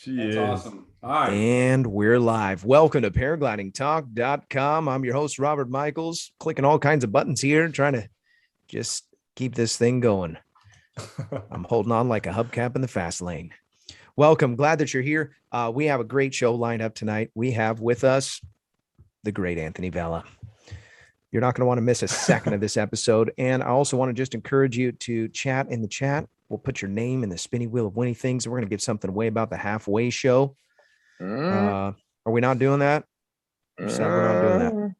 She That's is awesome. All right. And we're live. Welcome to paraglidingtalk.com. I'm your host, Robert Michaels, clicking all kinds of buttons here, trying to just keep this thing going. I'm holding on like a hubcap in the fast lane. Welcome. Glad that you're here. We have a great show lined up tonight. We have with us the great Anthony Vella. You're not going to want to miss a second of this episode. And I also want to just encourage you to chat in the chat. We'll put your name in the spinny wheel of winning things. And we're going to give something away about the halfway show. Are we not doing that? We're not doing that.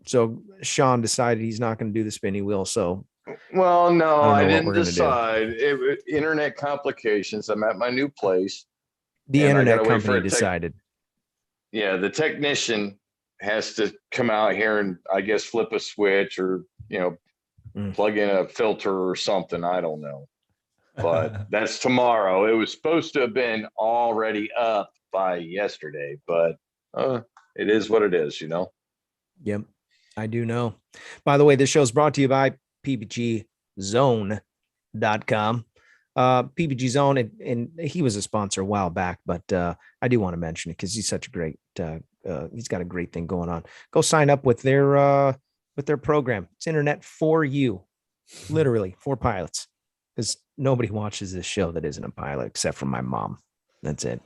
So Sean decided he's not going to do the spinny wheel. So, well, no, I didn't decide. Internet complications. I'm at my new place. The internet company decided. Yeah, the technician has to come out here and I guess flip a switch or plug in a filter or something. I don't know, but that's tomorrow. It was supposed to have been already up by yesterday, but it is what it is, Yep, I do know. By the way, this show is brought to you by PPGZone.com. PPG Zone, and he was a sponsor a while back, but I do want to mention it because he's such a great he's got a great thing going on. Go sign up with their program. It's internet for you, literally for pilots, because nobody watches this show that isn't a pilot except for my mom. That's it.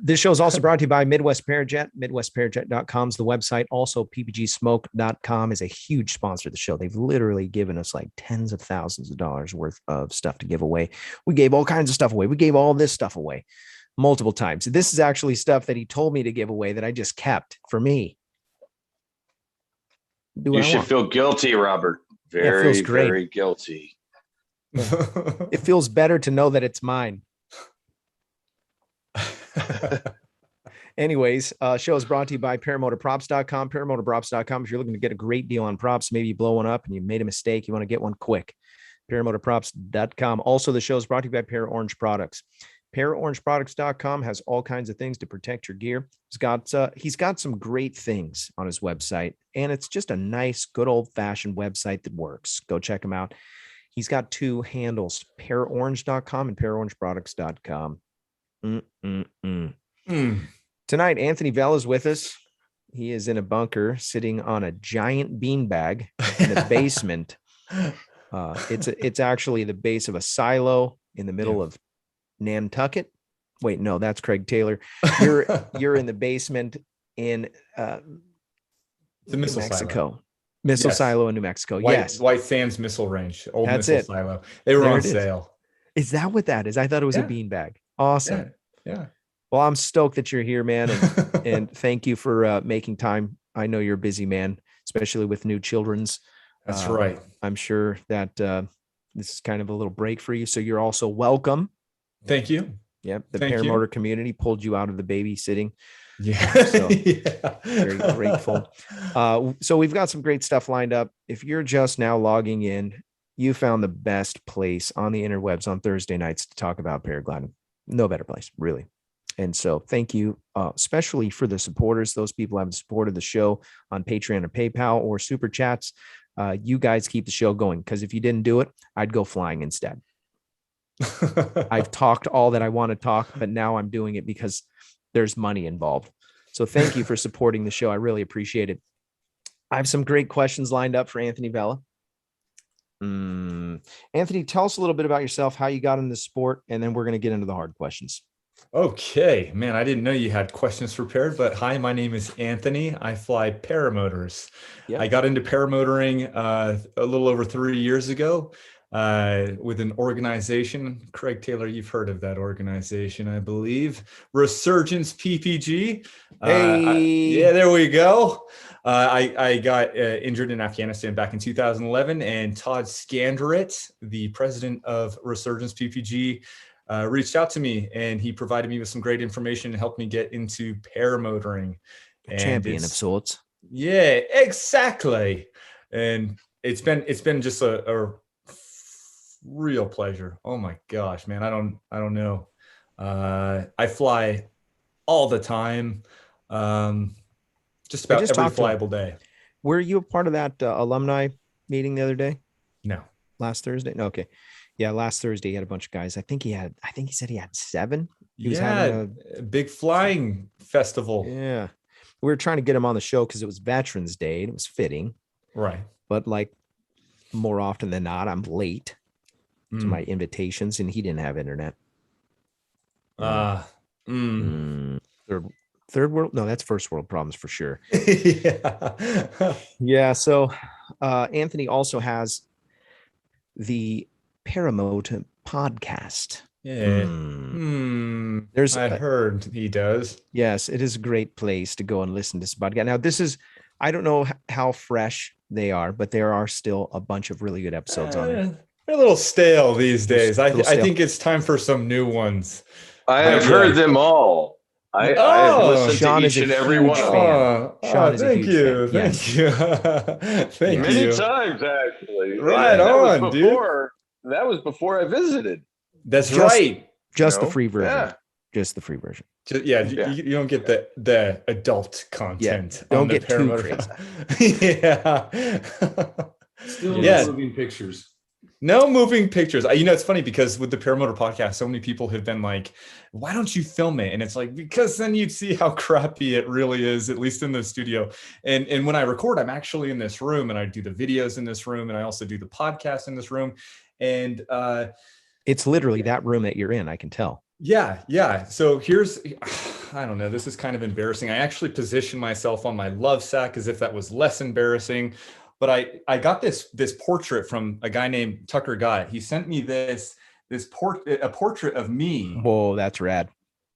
This show is also brought to you by Midwest Parajet. MidwestParajet.com is the website. Also, PPGSmoke.com is a huge sponsor of the show. They've literally given us like tens of thousands of dollars worth of stuff to give away. We gave all kinds of stuff away. We gave all this stuff away multiple times. This is actually stuff that he told me to give away that I just kept for me. You should feel guilty, Robert. Very, very guilty. It feels better to know that it's mine. Anyways, show is brought to you by ParamotorProps.com. ParamotorProps.com. If you're looking to get a great deal on props, maybe you blow one up and you made a mistake, you want to get one quick. ParamotorProps.com. Also, the show is brought to you by Paraorange Products. Paraorangeproducts.com has all kinds of things to protect your gear. He's got some great things on his website, and it's just a nice, good old-fashioned website that works. Go check him out. He's got two handles, Paraorange.com and Paraorangeproducts.com. Tonight, Anthony Vella is with us. He is in a bunker sitting on a giant beanbag in the basement. It's actually the base of a silo in the middle of Nantucket. Wait, no, that's Craig Taylor. You're in the basement in the missile New Mexico. silo. Missile silo in New Mexico. White Sands Missile Range. Old That's missile silo. They were on sale. Is that what that is? I thought it was a beanbag. Awesome. Yeah. Well, I'm stoked that you're here, man. And thank you for making time. I know you're a busy man, especially with new children's. That's right. I'm sure that this is kind of a little break for you. So you're also welcome. Thank you. Yep. The paramotor community pulled you out of the babysitting. Yeah. So very grateful. So we've got some great stuff lined up. If you're just now logging in, you found the best place on the interwebs on Thursday nights to talk about paragliding. No better place, really. And so thank you, especially for the supporters, those people who have supported the show on Patreon or PayPal or Super Chats. You guys keep the show going, because if you didn't do it, I'd go flying instead. I've talked all that I want to talk, but now I'm doing it because there's money involved. So thank you for supporting the show. I really appreciate it. I have some great questions lined up for Anthony Vella. Anthony, tell us a little bit about yourself, how you got into the sport, and then we're going to get into the hard questions. Okay, man, I didn't know you had questions prepared, but hi, my name is Anthony. I fly paramotors. Yep. I got into paramotoring a little over 3 years ago with an organization. Craig Taylor, you've heard of that organization, I believe. Resurgence PPG. Hey. There we go. I got injured in Afghanistan back in 2011, and Todd Scanderit, the president of Resurgence PPG, reached out to me, and he provided me with some great information and helped me get into paramotoring. A champion of sorts. Yeah, exactly. And it's been just a real pleasure. Oh my gosh, man. I don't know. I fly all the time. Just about every flyable day. Were you a part of that alumni meeting the other day? No. Last Thursday? No, okay. Yeah, last Thursday he had a bunch of guys. I think he said he had 7 He was having a big flying festival. Yeah. We were trying to get him on the show because it was Veterans Day and it was fitting. Right. But like more often than not, I'm late to my invitations and he didn't have internet. Third world. No, that's first world problems for sure. Yeah. So Anthony also has the Paramotor Podcast. Yeah. I heard he does. Yes, it is a great place to go and listen to this podcast. Now, I don't know how fresh they are, but there are still a bunch of really good episodes on it. They're a little stale these days. I think it's time for some new ones. I have heard them all. I have listened Sean to each and every one. Sean is a thank huge you. fan. Thank you. Many times, actually. Right on, dude. That was before I visited. That's right. Just the free version. Yeah. Just the free version. You don't get the adult content. Yeah. Don't get too crazy. Yeah. Still no moving pictures. No moving pictures. It's funny because with the Paramotor Podcast, so many people have been like, why don't you film it? And it's like, because then you'd see how crappy it really is, at least in the studio. And when I record, I'm actually in this room and I do the videos in this room. And I also do the podcast in this room. And it's literally that room that you're in. I can tell. Yeah. So I don't know. This is kind of embarrassing. I actually positioned myself on my love sack as if that was less embarrassing. But I got this portrait from a guy named Tucker Guy. He sent me a portrait of me. Whoa, that's rad.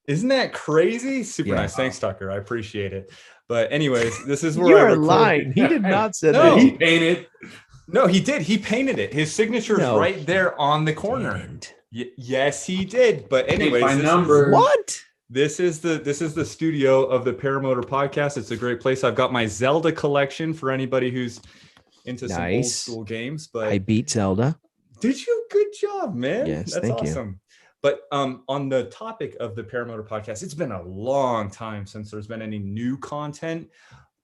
Isn't that crazy? Super nice. Thanks, Tucker. I appreciate it. But anyways, this is where you are lying. He did not say that. He painted. No, he did. He painted it. His signature is right there on the corner. Yes, he did. But anyways, my number. What? This is the studio of the Paramotor Podcast. It's a great place. I've got my Zelda collection for anybody who's into some old school games. But I beat Zelda. Did you? Good job, man. Yes, that's thank awesome. You. But on the topic of the Paramotor Podcast, it's been a long time since there's been any new content.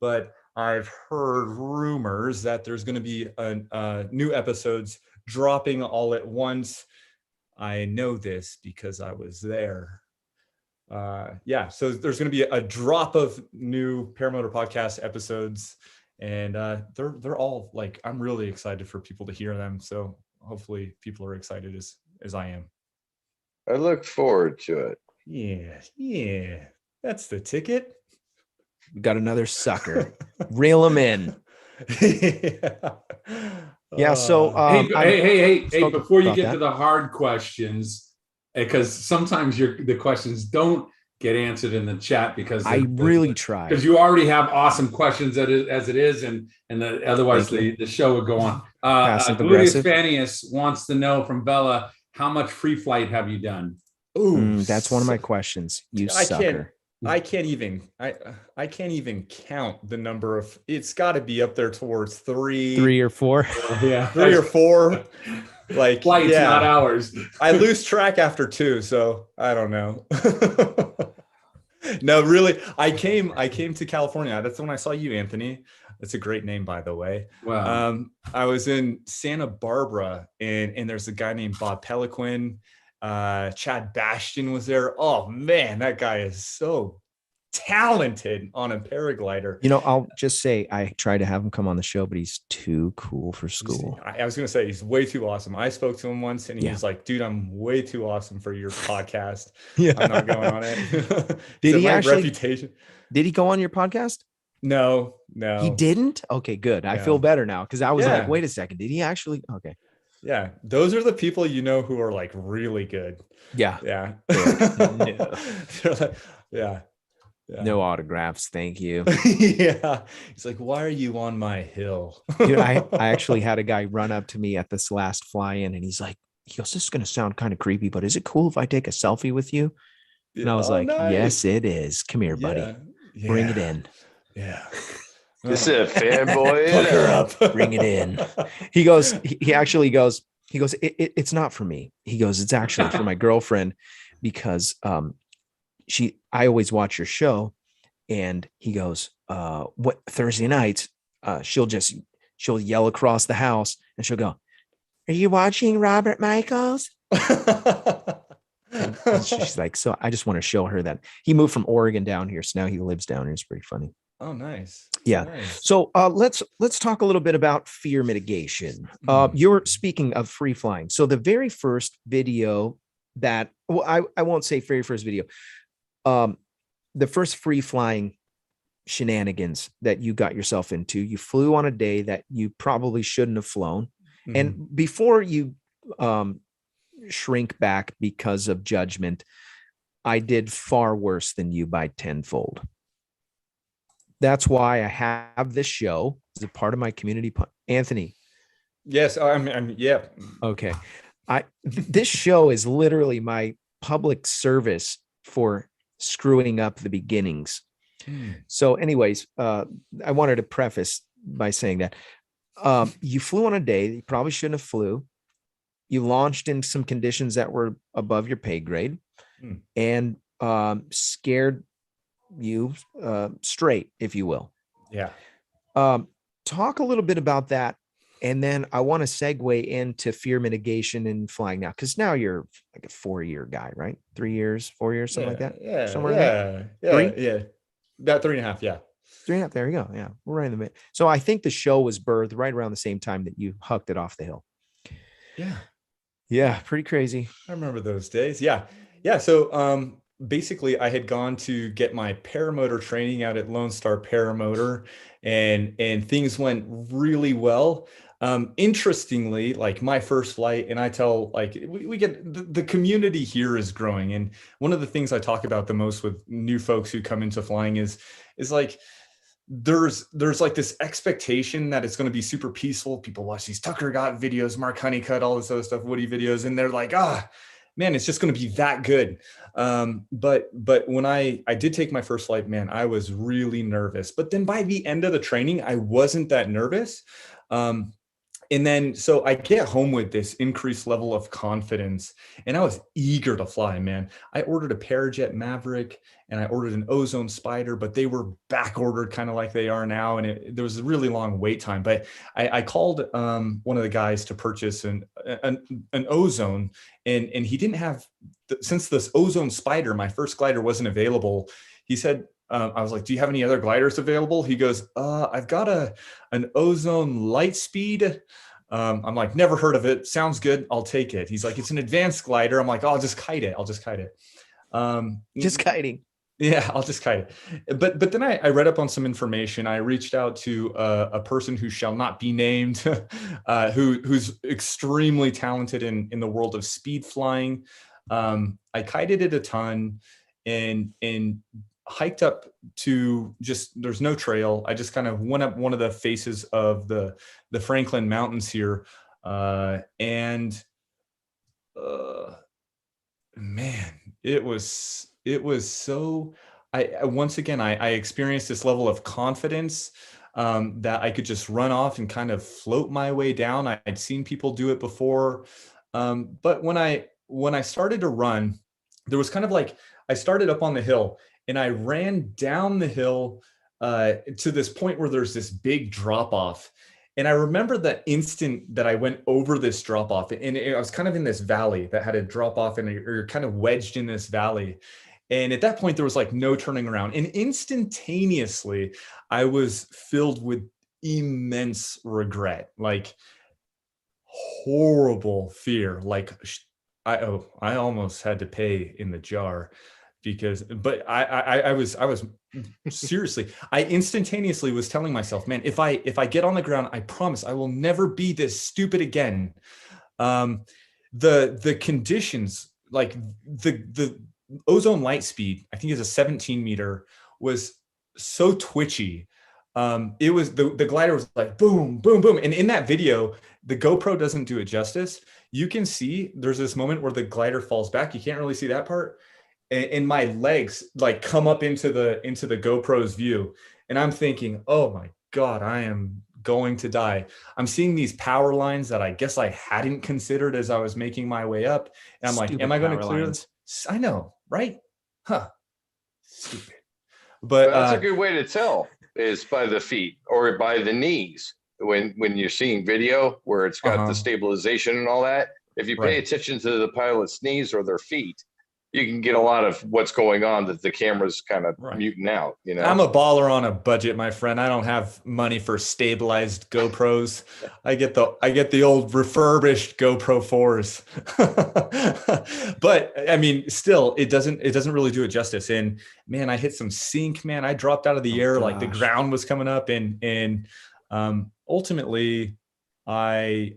But I've heard rumors that there's going to be new episodes dropping all at once. I know this because I was there. So there's going to be a drop of new Paramotor Podcast episodes, and they're all like, I'm really excited for people to hear them. So hopefully people are excited as I am. I look forward to it. Yeah, that's the ticket. We got another sucker. Reel him in. Yeah. So hey, before you get to the hard questions, because sometimes the questions don't get answered in the chat because I really try, because you already have awesome questions as it is, and otherwise the show would go on. Gluteus Fanius wants to know from Vella, how much free flight have you done? Ooh, that's one of my questions. You sucker. I can't even count the number of. It's got to be up there towards three or four. Yeah, 3 or 4. Like flights, not hours. I lose track after 2, so I don't know. No, really, I came to California. That's when I saw you, Anthony. That's a great name, by the way. Wow. I was in Santa Barbara, and there's a guy named Bob Peliquin. Chad Bastian was there. Oh man, that guy is so talented on a paraglider. I'll just say I tried to have him come on the show, but he's too cool for school. I was gonna say he's way too awesome. I spoke to him once and he was like, dude, I'm way too awesome for your podcast. I'm not going on it. Did he actually reputation? Did he go on your podcast? No. He didn't? Okay, good. I feel better now because I was like, wait a second, did he actually? Okay. Yeah, those are the people who are like really good. Yeah. Yeah. No autographs, thank you. Yeah. He's like, why are you on my hill? Dude, I actually had a guy run up to me at this last fly-in and he goes, this is going to sound kind of creepy, but is it cool if I take a selfie with you? And I was like, nice. Yes, it is. Come here, buddy. Yeah. Bring it in. Yeah. This is a fanboy. Hook her up. Bring it in. He goes, it's not for me. He goes, it's actually for my girlfriend because I always watch your show. And he goes, what Thursday nights, she'll yell across the house and she'll go, are you watching Robert Michaels? And she's like, so I just want to show her that he moved from Oregon down here. So now he lives down here. It's pretty funny. Oh, nice. Yeah. Nice. So let's talk a little bit about fear mitigation. You're speaking of free flying. So the very first video that, well, I won't say very first video. The first free flying shenanigans that you got yourself into, you flew on a day that you probably shouldn't have flown. And before you shrink back because of judgment, I did far worse than you by tenfold. That's why I have this show as a part of my community. Anthony. Yes. I'm yeah. Okay. This show is literally my public service for screwing up the beginnings. So anyways, I wanted to preface by saying that you flew on a day that you probably shouldn't have flew. You launched in some conditions that were above your pay grade and scared you straight, if you will. Yeah. Talk a little bit about that. And then I want to segue into fear mitigation and flying now, because now you're like a 4-year guy, right? 3 years, 4 years, something like that. Yeah. Somewhere Yeah. Three? Yeah. About 3.5. Yeah. 3.5. There you go. Yeah. We're right in the middle. So I think the show was birthed right around the same time that you hucked it off the hill. Yeah. Yeah. Pretty crazy. I remember those days. Yeah. Yeah. So basically I had gone to get my paramotor training out at Lone Star Paramotor, and things went really well. Interestingly, like my first flight, and I tell, like, we get the community here is growing. And one of the things I talk about the most with new folks who come into flying is like, there's like this expectation that it's going to be super peaceful. People watch these Tucker Got videos, Mark Honeycutt, all this other stuff, Woody videos, and they're like, man, it's just going to be that good. But when I did take my first flight, man, I was really nervous. But then by the end of the training, I wasn't that nervous. And then, so I get home with this increased level of confidence, and I was eager to fly, man. I ordered a Parajet Maverick and I ordered an Ozone Spider, but they were back ordered kind of like they are now. And there was a really long wait time, but I called one of the guys to purchase an Ozone, and he didn't have, since this Ozone Spider, my first glider, wasn't available. He said, I was like, do you have any other gliders available? He goes, I've got an Ozone Lightspeed. I'm like, never heard of it. Sounds good. I'll take it. He's like, it's an advanced glider. I'm like, I'll just kite it. Just kiting. Yeah, I'll just kite it. But then I read up on some information. I reached out to a person who shall not be named, who's extremely talented in the world of speed flying. I kited it a ton and hiked up to there's no trail. I just kind of went up one of the faces of the Franklin Mountains here. Man, it was so, once again, I experienced this level of confidence that I could just run off and kind of float my way down. I'd seen people do it before. But when I started to run, there was kind of like, I started up on the hill and I ran down the hill to this point where there's this big drop off. And I remember the instant that I went over this drop off, and I was kind of in this valley that had a drop off, and you're kind of wedged in this valley. And at that point, there was like no turning around. And instantaneously, I was filled with immense regret, like horrible fear. Like I almost had to pay in the jar. But I was seriously, I instantaneously was telling myself, man, if I get on the ground, I promise I will never be this stupid again. The conditions, like the Ozone Lightspeed, I think is a 17 meter, was so twitchy. It was the glider was like boom, boom, boom. And in that video, the GoPro doesn't do it justice. You can see there's this moment where the glider falls back. You can't really see that part. And my legs like come up into the GoPro's view. And I'm thinking, oh my God, I am going to die. I'm seeing these power lines that I guess I hadn't considered as I was making my way up. And I'm like, am I going to clear this? I know, right? Huh. Stupid. But that's a good way to tell, is by the feet or by the knees. When you're seeing video where it's got the stabilization and all that, if you pay attention to the pilot's knees or their feet, you can get a lot of what's going on that the camera's kind of muting out, you know. I'm a baller on a budget, my friend. I don't have money for stabilized GoPros. I get the old refurbished GoPro 4s. But I mean, still, it doesn't really do it justice. And man, I hit some sink, man. I dropped out of the air, like the ground was coming up, and ultimately I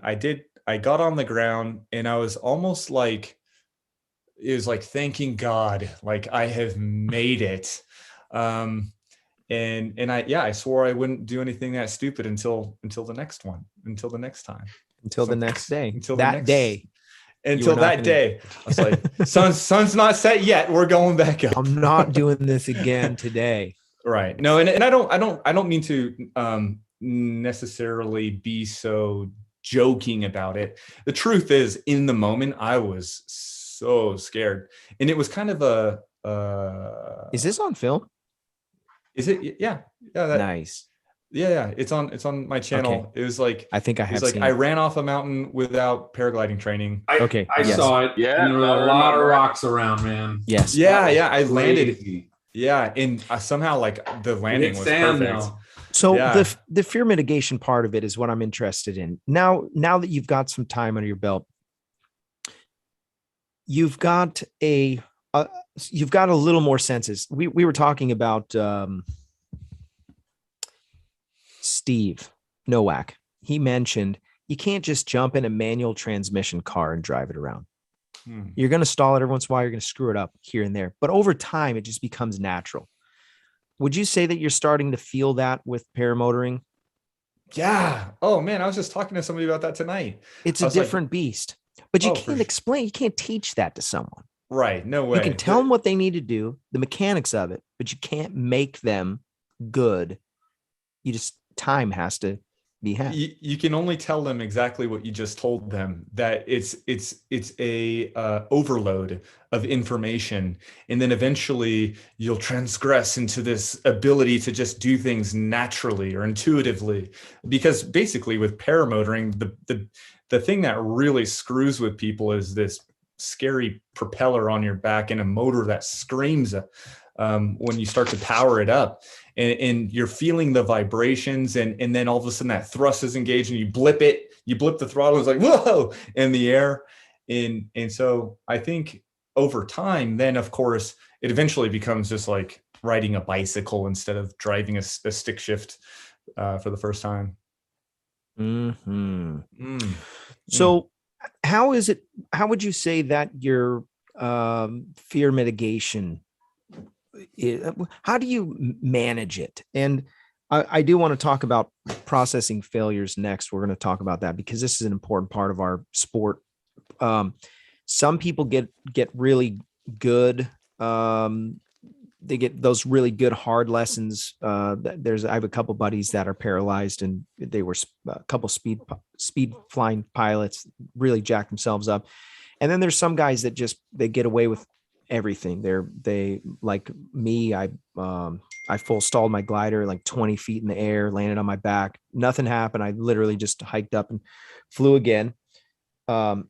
got on the ground, and I was almost like, it was like thanking God, like I have made it. And I swore I wouldn't do anything that stupid until the next one, until the next time, until the next day, until that day. Until that day, I was like, sun's not set yet. We're going back up. I'm not doing this again today. Right. No, and I don't mean to necessarily be so joking about it. The truth is, in the moment, I was so scared, and it was kind of is this on film? Is it? Yeah. Nice. Yeah, it's on my channel. Okay. It was like, I think I have seen I ran off a mountain without paragliding training. I saw it. Yeah, and there were a lot of rocks around, man. Yes. Yeah, I landed. Yeah, and somehow like the landing was perfect. Now. So the fear mitigation part of it is what I'm interested in. Now that you've got some time under your belt, you've got a little more senses. We were talking about Steve Nowak. He mentioned you can't just jump in a manual transmission car and drive it around. You're going to stall it every once in a while. You're going to screw it up here and there, but over time it just becomes natural. Would you say that you're starting to feel that with paramotoring? Yeah. Oh man, I was just talking to somebody about that tonight. It's a different beast. But you can't explain, you can't teach that to someone. Right. No way. You can tell them what they need to do, the mechanics of it, but you can't make them good. Time has to be had. You can only tell them exactly what you just told them, that it's a overload of information. And then eventually you'll transgress into this ability to just do things naturally or intuitively. Because basically with paramotoring, the thing that really screws with people is this scary propeller on your back and a motor that screams when you start to power it up, and you're feeling the vibrations, and then all of a sudden that thrust is engaged and you blip the throttle. It's like, whoa, in the air. And so I think over time, then of course it eventually becomes just like riding a bicycle instead of driving a stick shift for the first time. So how would you say that your fear mitigation, how do you manage it? And I do want to talk about processing failures next. We're going to talk about that because this is an important part of our sport. Some people get really good. They get those really good hard lessons. I have a couple buddies that are paralyzed, and they were a couple speed flying pilots, really jacked themselves up. And then there's some guys that they get away with everything. They like me. I full stalled my glider like 20 feet in the air, landed on my back. Nothing happened. I literally just hiked up and flew again. Oh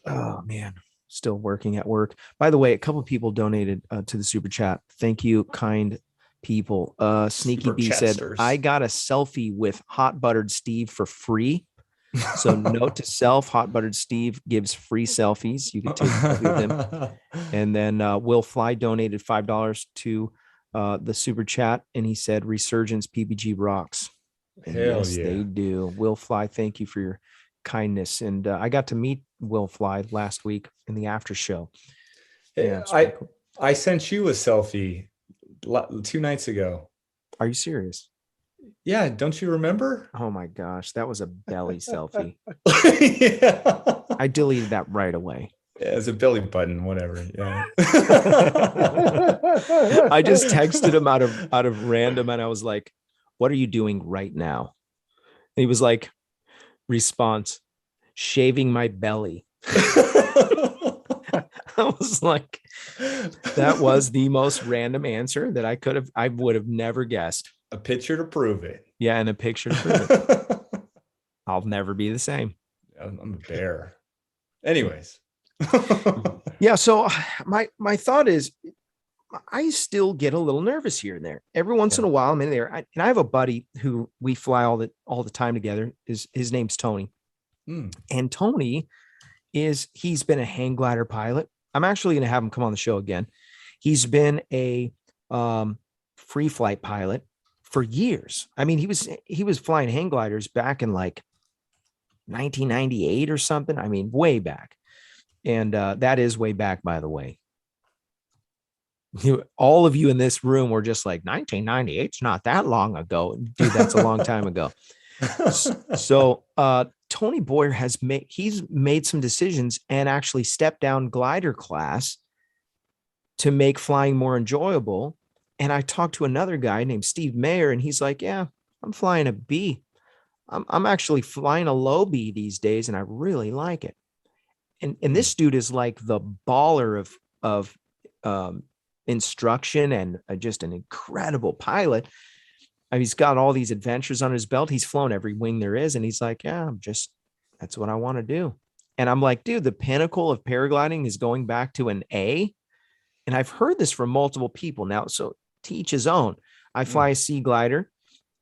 man. Still working at work. By the way, a couple of people donated to the super chat. Thank you, kind people. Sneaky super B said, I got a selfie with Hot Buttered Steve for free. So note to self, Hot Buttered Steve gives free selfies. You can take a selfie with him. And then Will Fly donated $5 to the super chat, and he said, Resurgence PPG rocks. And yes, they do. Will Fly, thank you for your kindness. And I got to meet Will Fly last week in the after show. Yeah, I sent you a selfie 2 nights ago. Are you serious? Yeah, don't you remember? Oh my gosh, that was a belly selfie. Yeah. I deleted that right away. Yeah, it's a belly button, whatever. Yeah. I just texted him out of random, and I was like, "What are you doing right now?" And he was like, response, shaving my belly. I was like, that was the most random answer that I would have never guessed. A picture to prove it. Yeah, and a picture to prove it. I'll never be the same. I'm a bear. Anyways. Yeah. So my thought is, I still get a little nervous here and there. Every once in a while, I'm in there, and I have a buddy who we fly all the time together. His name's Tony, and Tony he's been a hang glider pilot. I'm actually going to have him come on the show again. He's been a free flight pilot for years. I mean, he was flying hang gliders back in like 1998 or something. I mean, way back. And that is way back, by the way. All of you in this room were just like 1998's not that long ago. Dude, that's a long time ago. So Tony Boyer he's made some decisions and actually stepped down glider class to make flying more enjoyable. And I talked to another guy named Steve Mayer, and he's like, yeah, I'm flying a B. I'm actually flying a low B these days, and I really like it. And this dude is like the baller of instruction and just an incredible pilot. He's got all these adventures on his belt. He's flown every wing there is. And he's like, yeah, that's what I want to do. And I'm like, dude, the pinnacle of paragliding is going back to an A. And I've heard this from multiple people now. So to each his own. I fly a sea glider.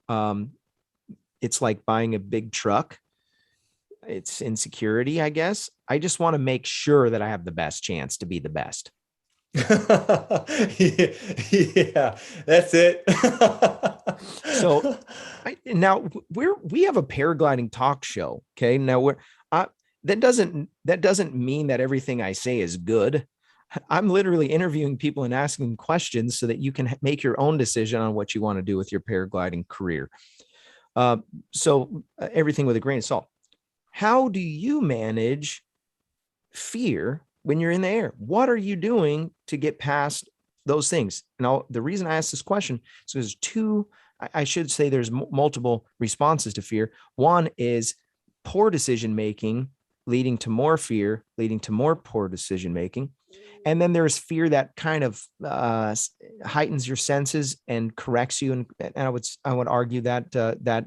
It's like buying a big truck. It's insecurity, I guess. I just want to make sure that I have the best chance to be the best. Yeah, that's it. So now we have a paragliding talk show. Okay. Now that doesn't mean that everything I say is good. I'm literally interviewing people and asking questions so that you can make your own decision on what you want to do with your paragliding career. So everything with a grain of salt. How do you manage fear when you're in the air? What are you doing to get past those things? Now, the reason I asked this question is I should say there's multiple responses to fear. One is poor decision-making, leading to more fear, leading to more poor decision-making. And then there's fear that kind of heightens your senses and corrects you. And I would argue that that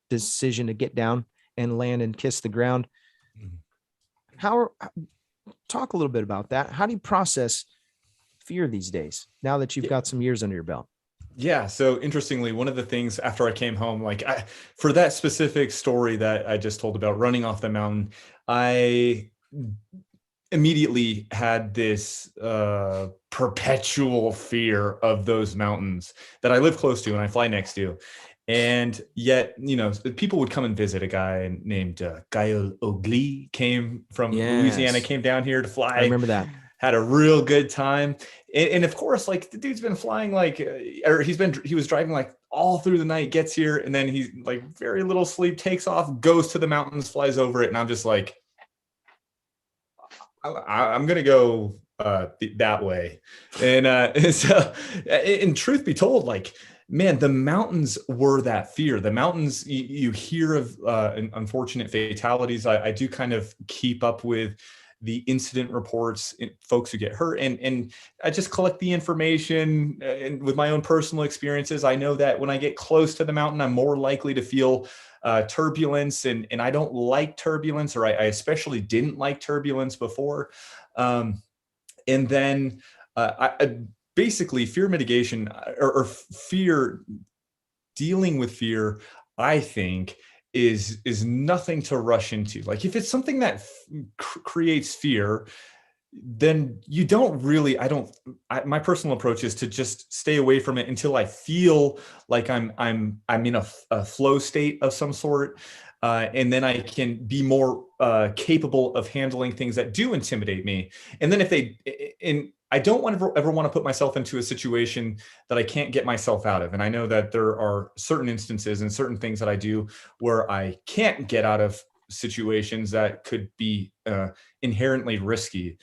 decision to get down and land and kiss the ground. Talk a little bit about that. How do you process fear these days now that you've got some years under your belt? Yeah. So interestingly, one of the things after I came home, for that specific story that I just told about running off the mountain, I immediately had this perpetual fear of those mountains that I live close to and I fly next to. And yet, people would come and visit. A guy named Gael Ogli came from Louisiana, came down here to fly. I remember that. Had a real good time. And of course, like the dude's been flying he was driving like all through the night, gets here, and then he's like very little sleep, takes off, goes to the mountains, flies over it. And I'm just like, I'm going to go that way. And so, in truth be told, like, man, the mountains were that fear. The mountains, you hear of unfortunate fatalities. I do kind of keep up with the incident reports, folks who get hurt, and I just collect the information. And with my own personal experiences, I know that when I get close to the mountain, I'm more likely to feel turbulence, and I don't like turbulence, or I especially didn't like turbulence before. And then I basically fear mitigation or fear, dealing with fear, I think is nothing to rush into. Like if it's something that creates fear, then you don't really, my personal approach is to just stay away from it until I feel like I'm in a flow state of some sort. And then I can be more capable of handling things that do intimidate me. And then I don't ever want to put myself into a situation that I can't get myself out of. And I know that there are certain instances and certain things that I do where I can't get out of situations that could be inherently risky.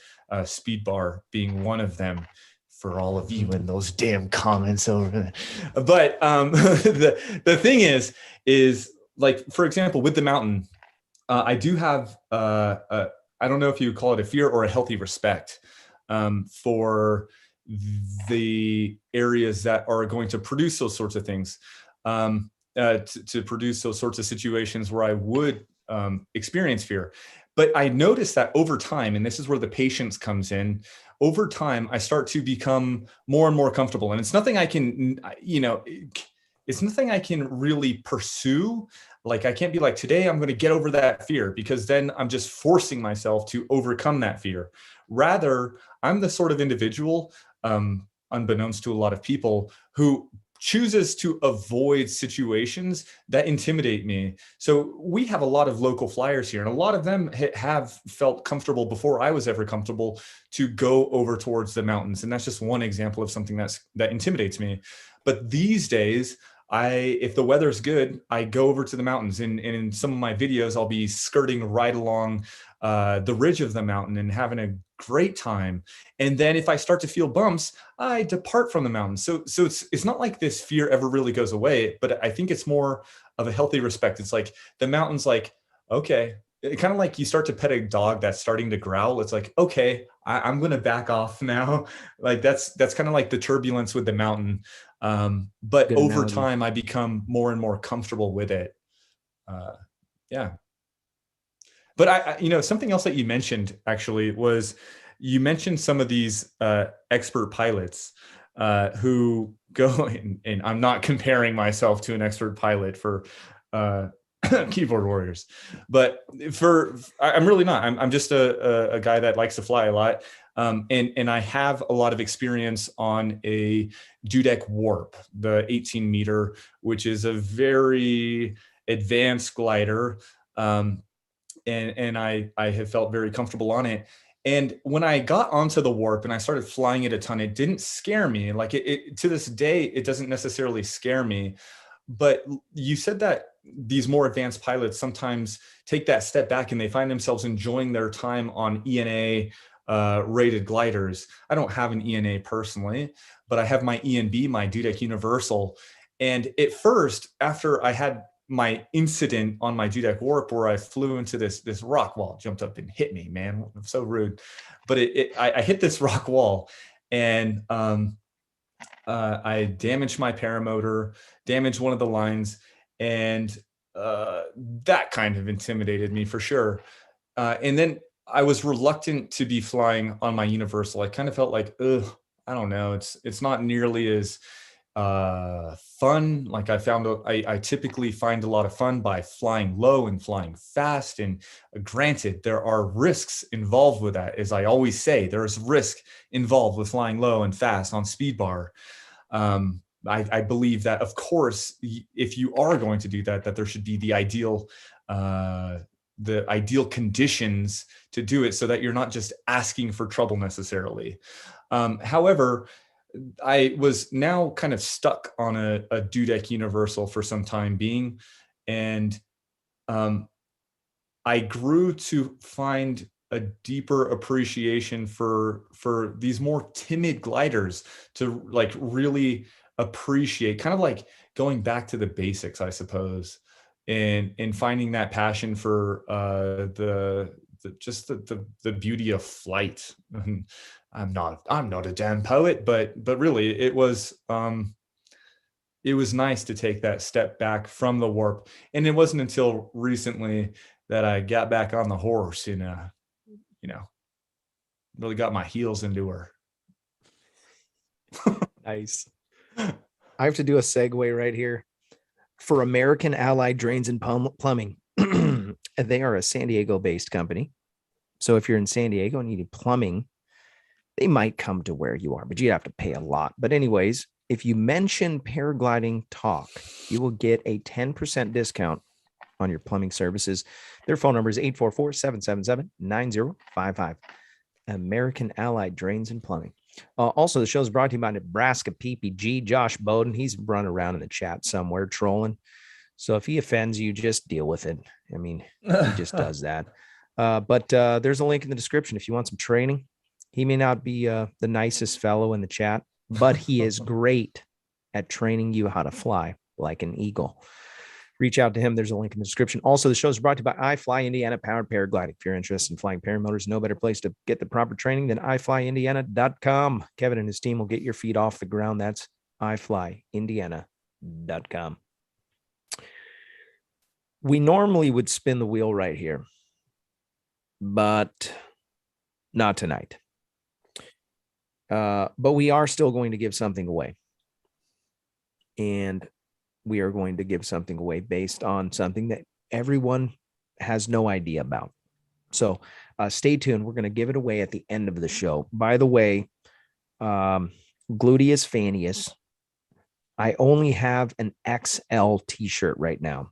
Speed bar being one of them, for all of you in those damn comments over there. But the thing is like, for example, with the mountain, I do have, I don't know if you call it a fear or a healthy respect for the areas that are going to produce those sorts of things, to produce those sorts of situations where I would experience fear. But I noticed that over time, and this is where the patience comes in, over time, I start to become more and more comfortable. And it's nothing I can, it's nothing I can really pursue. Like, I can't be like, today I'm going to get over that fear, because then I'm just forcing myself to overcome that fear. Rather, I'm the sort of individual, unbeknownst to a lot of people, who chooses to avoid situations that intimidate me. So we have a lot of local flyers here, and a lot of them have felt comfortable before I was ever comfortable to go over towards the mountains. And that's just one example of something that intimidates me. But these days, if the weather's good, I go over to the mountains, and in some of my videos, I'll be skirting right along the ridge of the mountain and having a great time. And then if I start to feel bumps, I depart from the mountain. So it's not like this fear ever really goes away, but I think it's more of a healthy respect. It's like the mountain's like, okay, kind of like you start to pet a dog that's starting to growl. It's like, okay, I'm going to back off now. Like that's kind of like the turbulence with the mountain. But Good over analogy. time, I become more and more comfortable with it. Yeah. But something else that you mentioned actually was, you mentioned some of these expert pilots who go and I'm not comparing myself to an expert pilot for keyboard warriors, but I'm really not. I'm just a guy that likes to fly a lot. And I have a lot of experience on a Dudek Warp, the 18 meter, which is a very advanced glider. And I have felt very comfortable on it. And when I got onto the Warp and I started flying it a ton, it didn't scare me. Like it to this day, it doesn't necessarily scare me. But you said that these more advanced pilots sometimes take that step back and they find themselves enjoying their time on ENA rated gliders. I don't have an ENA personally, but I have my ENB, my Dudek Universal. And at first, after I had my incident on my Dudek Warp where I flew into this rock wall, jumped up and hit me, man. I'm so rude. But I hit this rock wall, and I damaged my paramotor, damaged one of the lines, and that kind of intimidated me for sure. And then I was reluctant to be flying on my Universal. I kind of felt like, I don't know, it's not nearly as fun. Like I typically find a lot of fun by flying low and flying fast. And granted, there are risks involved with that. As I always say, there's risk involved with flying low and fast on speed bar. I believe that, of course, if you are going to do that, that there should be the ideal conditions to do it, so that you're not just asking for trouble necessarily. However, I was now kind of stuck on a Dudek Universal for some time being, and I grew to find a deeper appreciation for these more timid gliders, to like really appreciate, kind of like going back to the basics, I suppose, and finding that passion for the beauty of flight. I'm not a damn poet, but really it was nice to take that step back from the Warp. And it wasn't until recently that I got back on the horse and really got my heels into her. Nice. I have to do a segue right here. For American Allied Drains and Plumbing, they are a San Diego based company. So if you're in San Diego and you need plumbing, they might come to where you are, but you have to pay a lot. But anyways, if you mention Paragliding Talk, you will get a 10% discount on your plumbing services. Their phone number is 844-777-9055. American Allied Drains and Plumbing. Also, the show is brought to you by Nebraska PPG. Josh Bowden, he's running around in the chat somewhere trolling. So if he offends you, just deal with it. I mean, he just does that. But there's a link in the description if you want some training. He may not be the nicest fellow in the chat, but he is great at training you how to fly like an eagle. Reach out to him. There's a link in the description. Also, the show is brought to you by iFly Indiana Powered Paragliding. If you're interested in flying paramotors, no better place to get the proper training than iflyindiana.com. Kevin and his team will get your feet off the ground. That's iflyindiana.com. We normally would spin the wheel right here, but not tonight. But we are still going to give something away. And we are going to give something away based on something that everyone has no idea about. So stay tuned. We're going to give it away at the end of the show. By the way, Gluteus Fannius, I only have an XL t-shirt right now.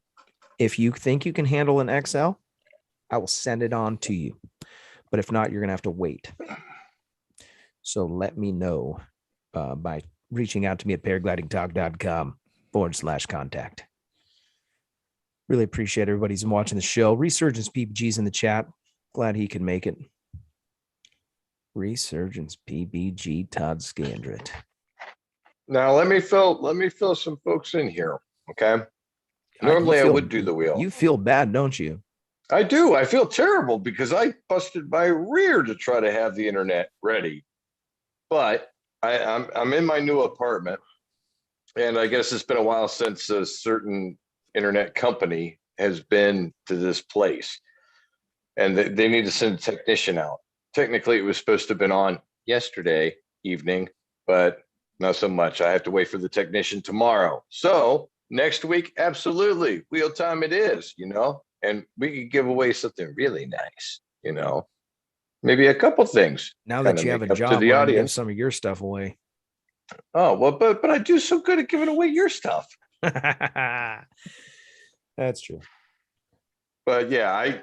If you think you can handle an XL, I will send it on to you. But if not, you're going to have to wait. So let me know by reaching out to me at paraglidingtalk.com/contact. Really appreciate everybody who's watching the show. Resurgence PPG's in the chat. Glad he could make it. Resurgence PPG Todd Scandrett. Now let me fill some folks in here. Okay. Normally I would do the wheel. You feel bad, don't you? I do. I feel terrible because I busted my rear to try to have the internet ready. But I'm in my new apartment, and I guess it's been a while since a certain internet company has been to this place, and they need to send a technician out. Technically, it was supposed to have been on yesterday evening, but not so much. I have to wait for the technician tomorrow. So next week, absolutely, wheel time it is, and we could give away something really nice, maybe a couple things. Now that you have a job, the audience, give some of your stuff away. Oh, well, but I do so good at giving away your stuff. That's true. But yeah, I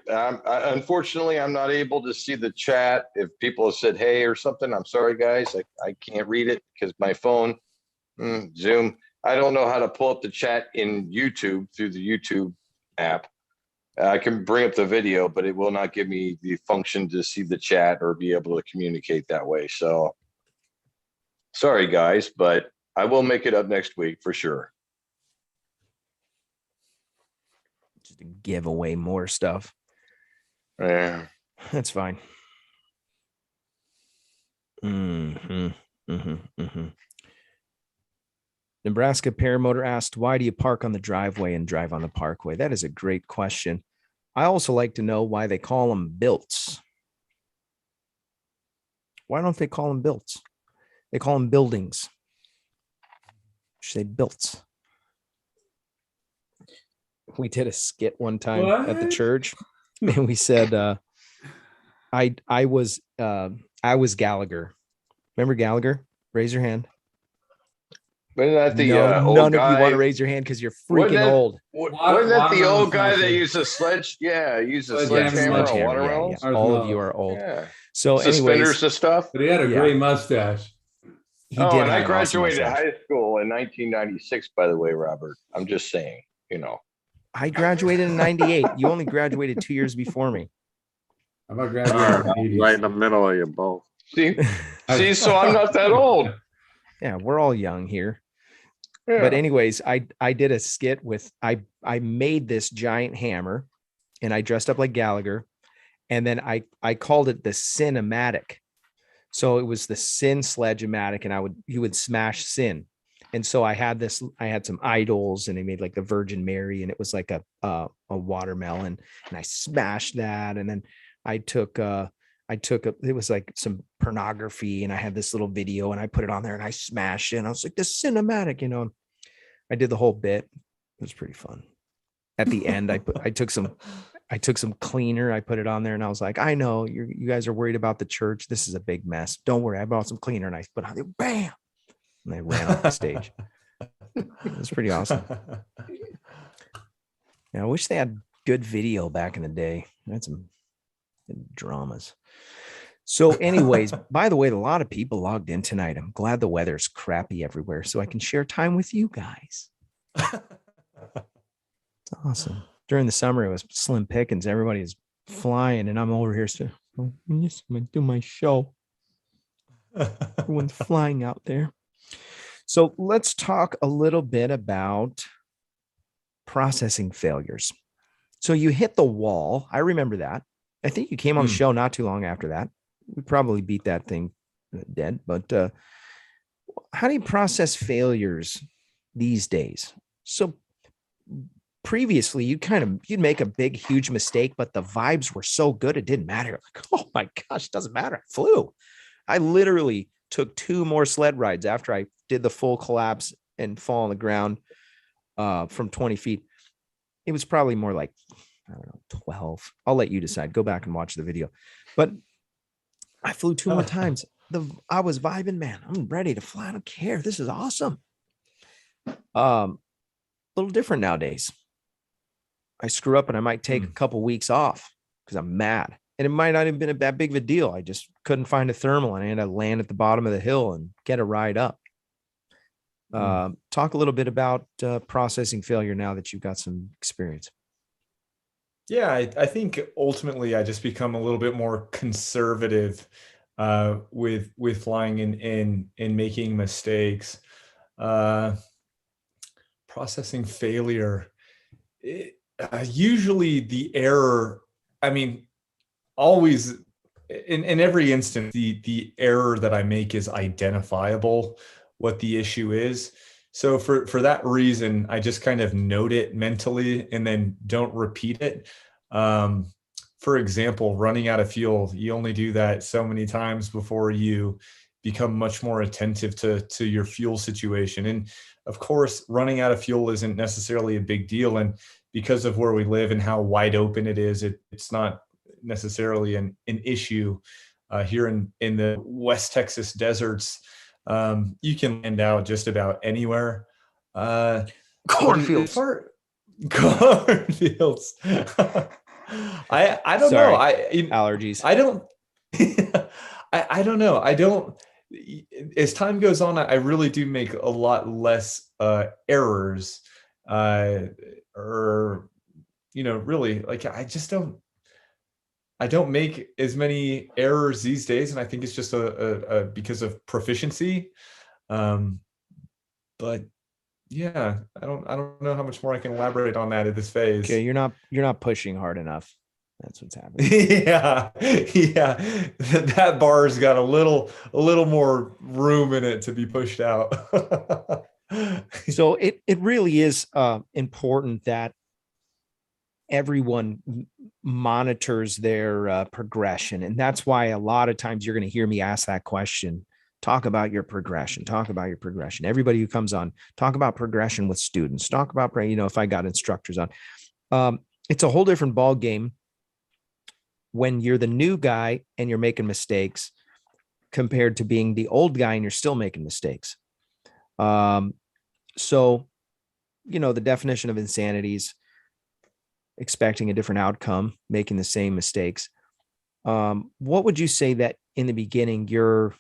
unfortunately I'm not able to see the chat. If people have said hey or something, I'm sorry guys, I can't read it because my phone, Zoom. I don't know how to pull up the chat in YouTube through the YouTube app. I can bring up the video, but it will not give me the function to see the chat or be able to communicate that way. So sorry guys, but I will make it up next week for sure. Just to give away more stuff. Yeah, that's fine. Nebraska Paramotor asked, why do you park on the driveway and drive on the parkway? That is a great question. I also like to know why they call them builts. Why don't they call them builts? They call them buildings. Say built. We did a skit one time at the church, and we said, I was Gallagher. Remember Gallagher? Raise your hand. Wasn't that the old none guy? Of you want to raise your hand because you're freaking old. Wasn't that the old guy that used a sledge? Yeah, used a sledgehammer on watermelons. Yeah. All of you are old. Yeah. So, suspenders and stuff. But he had a gray mustache. He did. And I graduated high school in 1996. By the way, Robert, I'm just saying. I graduated in 98. You only graduated 2 years before me. How about graduating right in the middle of you both? See, so I'm not that old. Yeah, we're all young here. Yeah. But anyways, I did a skit with I made this giant hammer, and I dressed up like Gallagher, and then I called it the Cinematic. So it was the Sin Sledge-o-matic, and you would smash Sin. And so I had some idols, and I made like the Virgin Mary, and it was like a watermelon, and I smashed that. And then it was like some pornography, and I had this little video, and I put it on there, and I smashed it. And I was like, the Cinematic, I did the whole bit. It was pretty fun. At the end, I took some cleaner, I put it on there, and I was like, I know you guys are worried about the church. This is a big mess. Don't worry. I bought some cleaner, and I put on there, bam. And I ran off the stage. It was pretty awesome. Yeah, I wish they had good video back in the day. I had some dramas. So anyways, by the way, a lot of people logged in tonight. I'm glad the weather's crappy everywhere so I can share time with you guys. It's awesome. During the summer, it was slim pickings. Everybody's flying, and I'm over here still. I'm going to do my show. Everyone's flying out there. So let's talk a little bit about processing failures. So you hit the wall. I remember that. I think you came on the show not too long after that. We probably beat that thing dead. But how do you process failures these days? So previously you'd make a big, huge mistake, but the vibes were so good. It didn't matter. Like, oh my gosh, it doesn't matter. I flew. I literally took 2 more sled rides after I did the full collapse and fall on the ground from 20 feet. It was probably more like, I don't know, 12. I'll let you decide. Go back and watch the video. But I flew 2 more times. I was vibing, man. I'm ready to fly. I don't care. This is awesome. A little different nowadays. I screw up and I might take a couple weeks off because I'm mad. And it might not have been that big of a deal. I just couldn't find a thermal and I had to land at the bottom of the hill and get a ride up. Talk a little bit about processing failure now that you've got some experience. Yeah, I think ultimately I just become a little bit more conservative with flying and making mistakes. Processing failure. Usually the error, I mean, always in every instance, the error that I make is identifiable, what the issue is. So for that reason, I just kind of note it mentally and then don't repeat it. For example, running out of fuel, you only do that so many times before you become much more attentive to your fuel situation. And of course, running out of fuel isn't necessarily a big deal. And because of where we live and how wide open it is, it's not necessarily an issue here in the West Texas deserts. You can land out just about anywhere. Cornfields. Cornfields. I don't know. Allergies. I don't. I don't know. I don't. As time goes on, I really do make a lot less errors, or really, like I just don't. I don't make as many errors these days, and I think it's just a because of proficiency. But yeah, I don't know how much more I can elaborate on that at this phase. Okay, you're not pushing hard enough. That's what's happening. Yeah. That bar's got a little more room in it to be pushed out. So it really is important that everyone monitors their progression. And that's why a lot of times you're going to hear me ask that question. Talk about your progression. Talk about your progression. Everybody who comes on, talk about progression with students. Talk about, if I got instructors on. It's a whole different ball game when you're the new guy and you're making mistakes compared to being the old guy and you're still making mistakes. So, the definition of insanity is expecting a different outcome, making the same mistakes. What would you say that in the beginning, your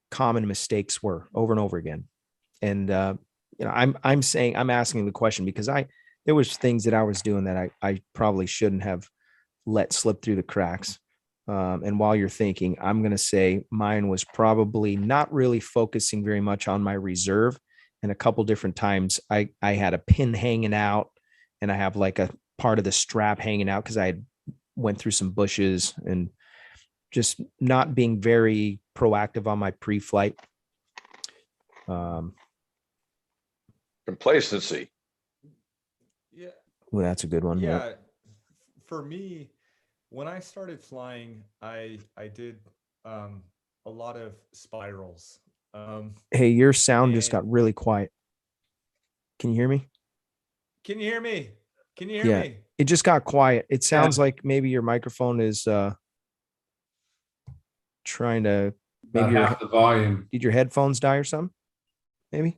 common mistakes were over and over again? And, I'm asking the question because there was things that I was doing that I probably shouldn't have let slip through the cracks. And while you're thinking, I'm going to say mine was probably not really focusing very much on my reserve. And a couple different times I had a pin hanging out and I have like a part of the strap hanging out because I went through some bushes and just not being very proactive on my pre-flight. Complacency. Yeah. Well, that's a good one. Yeah. For me, when I started flying, I did a lot of spirals. Hey, your sound just got really quiet. Can you hear me? Can you hear me? Can you hear me? It just got quiet. It sounds like maybe your microphone is trying to maybe half the volume. Did your headphones die or something? Maybe.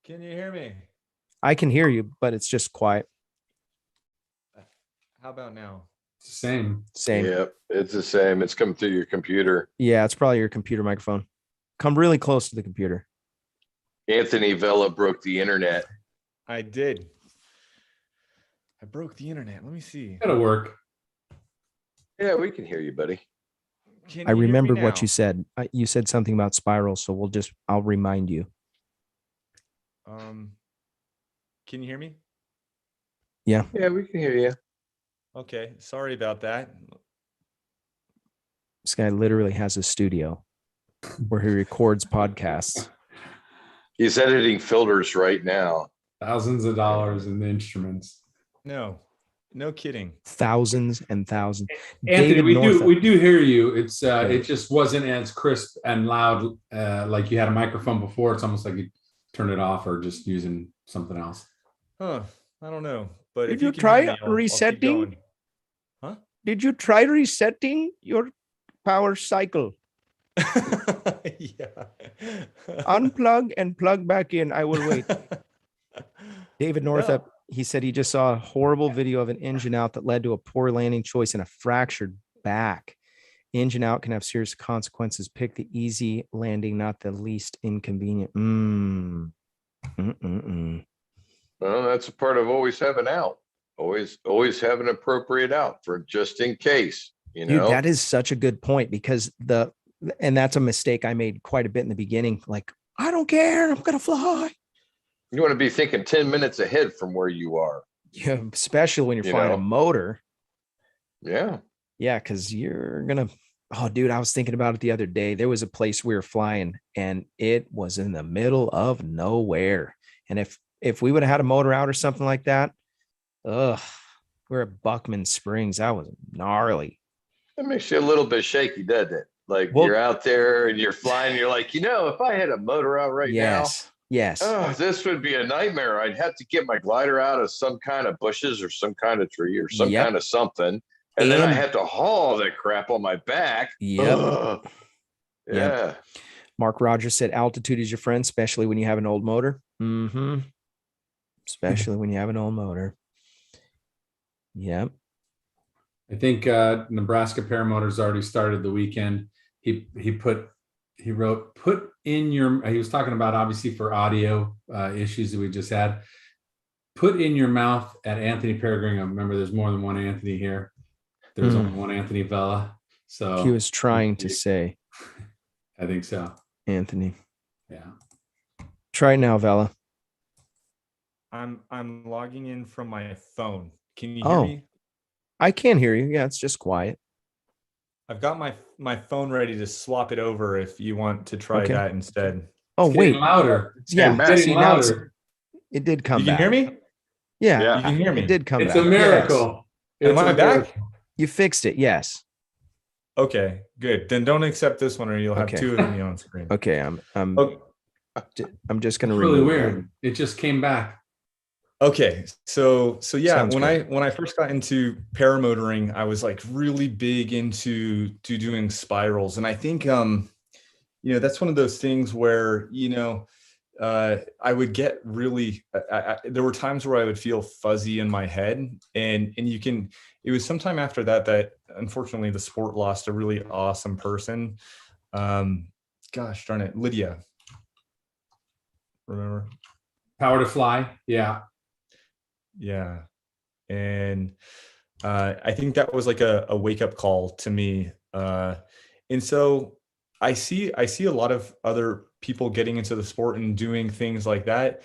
Can you hear me? I can hear you, but it's just quiet. How about now? It's the same. Yep, it's the same. It's coming through your computer. Yeah, it's probably your computer microphone. Come really close to the computer. Anthony Vella broke the internet. I did. I broke the internet. Let me see. That'll work. Yeah, we can hear you, buddy. I remembered what you said. You said something about spirals, so I'll remind you. Can you hear me? Yeah. Yeah, we can hear you. Okay. Sorry about that. This guy literally has a studio where he records podcasts. He's editing filters right now. Thousands of dollars in the instruments. No kidding. Thousands and thousands. Anthony, David we do hear you. It's Yeah. it just wasn't as crisp and loud like you had a microphone before. It's almost like you turned it off or just using something else. Huh. I don't know. But Did if you can try hear me, I'll keep resetting? going. Huh? Did you try resetting your power cycle? Yeah. Unplug and plug back in. I will wait. David Northup, he said he just saw a horrible video of an engine out that led to a poor landing choice and a fractured back. Engine out can have serious consequences. Pick the easy landing, not the least inconvenient. Well, that's a part of always having out. Always have an appropriate out for just in case, you know. Dude, that is such a good point because and that's a mistake I made quite a bit in the beginning. Like, I don't care. I'm going to fly. You want to be thinking 10 minutes ahead from where you are. Yeah, especially when you're flying a motor. Yeah. Yeah, because you're going to, oh, dude, I was thinking about it the other day. There was a place we were flying and it was in the middle of nowhere. And if we would have had a motor out or something like that, we're at Buckman Springs. That was gnarly. It makes you a little bit shaky, doesn't it? Like you're out there and you're flying. And you're like, if I had a motor out right now. Yes. Oh, this would be a nightmare. I'd have to get my glider out of some kind of bushes or some kind of tree or some kind of something. And then I have to haul that crap on my back. Yep. Yeah. Mark Rogers said altitude is your friend, especially when you have an old motor. Mm-hmm. Especially when you have an old motor. Yep. I think Nebraska Paramotors already started the weekend. He wrote, put in your, he was talking about obviously for audio issues that we just had, put in your mouth at Anthony Peregrine. Remember, there's more than one Anthony here. There's only one Anthony Vella. So he was trying to say, I think so. Anthony. Yeah. Try it now, Vella. I'm logging in from my phone. Can you hear me? I can hear you. Yeah, it's just quiet. I've got my phone ready to swap it over if you want to try that instead. Oh, it's wait. Louder. Getting louder. It did come back. You can hear me? Yeah. You can hear me. It did come back. It's a miracle. Yes. Am I back? You fixed it. Yes. Okay, good. Then don't accept this one or you'll have two of me on screen. Okay. I'm just going to really weird. It just came back. Okay. So yeah, Sounds when good. I first got into paramotoring, I was like really big into doing spirals. And I think that's one of those things where, I would get really there were times where I would feel fuzzy in my head. And it was sometime after that unfortunately the sport lost a really awesome person. Gosh darn it, Lydia. Remember? Power to Fly. Yeah. Yeah. And I think that was like a wake-up call to me. And so I see a lot of other people getting into the sport and doing things like that.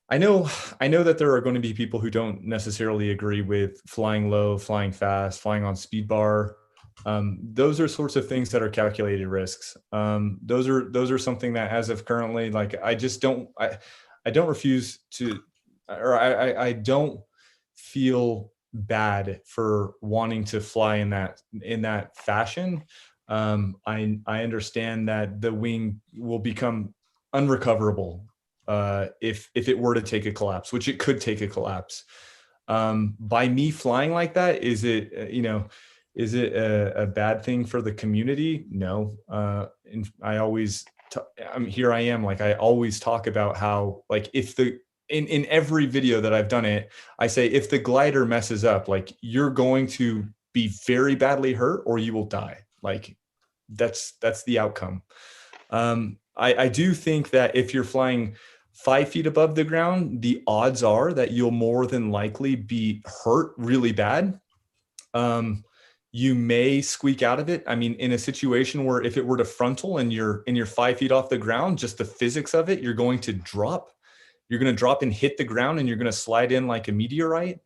I know that there are going to be people who don't necessarily agree with flying low, flying fast, flying on speed bar. Those are sorts of things that are calculated risks. Those are something that as of currently, like I don't refuse to, or I don't feel bad for wanting to fly in that fashion. I understand that the wing will become unrecoverable if it were to take a collapse, which it could take a collapse. By me flying like that, is it a bad thing for the community? No. And I always here I am, like I always talk about how, like, if in every video that I've done it, I say, if the glider messes up, like you're going to be very badly hurt or you will die. Like that's the outcome. I do think that if you're flying 5 feet above the ground, the odds are that you'll more than likely be hurt really bad. You may squeak out of it. I mean, in a situation where if it were to frontal and you're 5 feet off the ground, just the physics of it, you're going to drop. You're going to drop and hit the ground and you're going to slide in like a meteorite.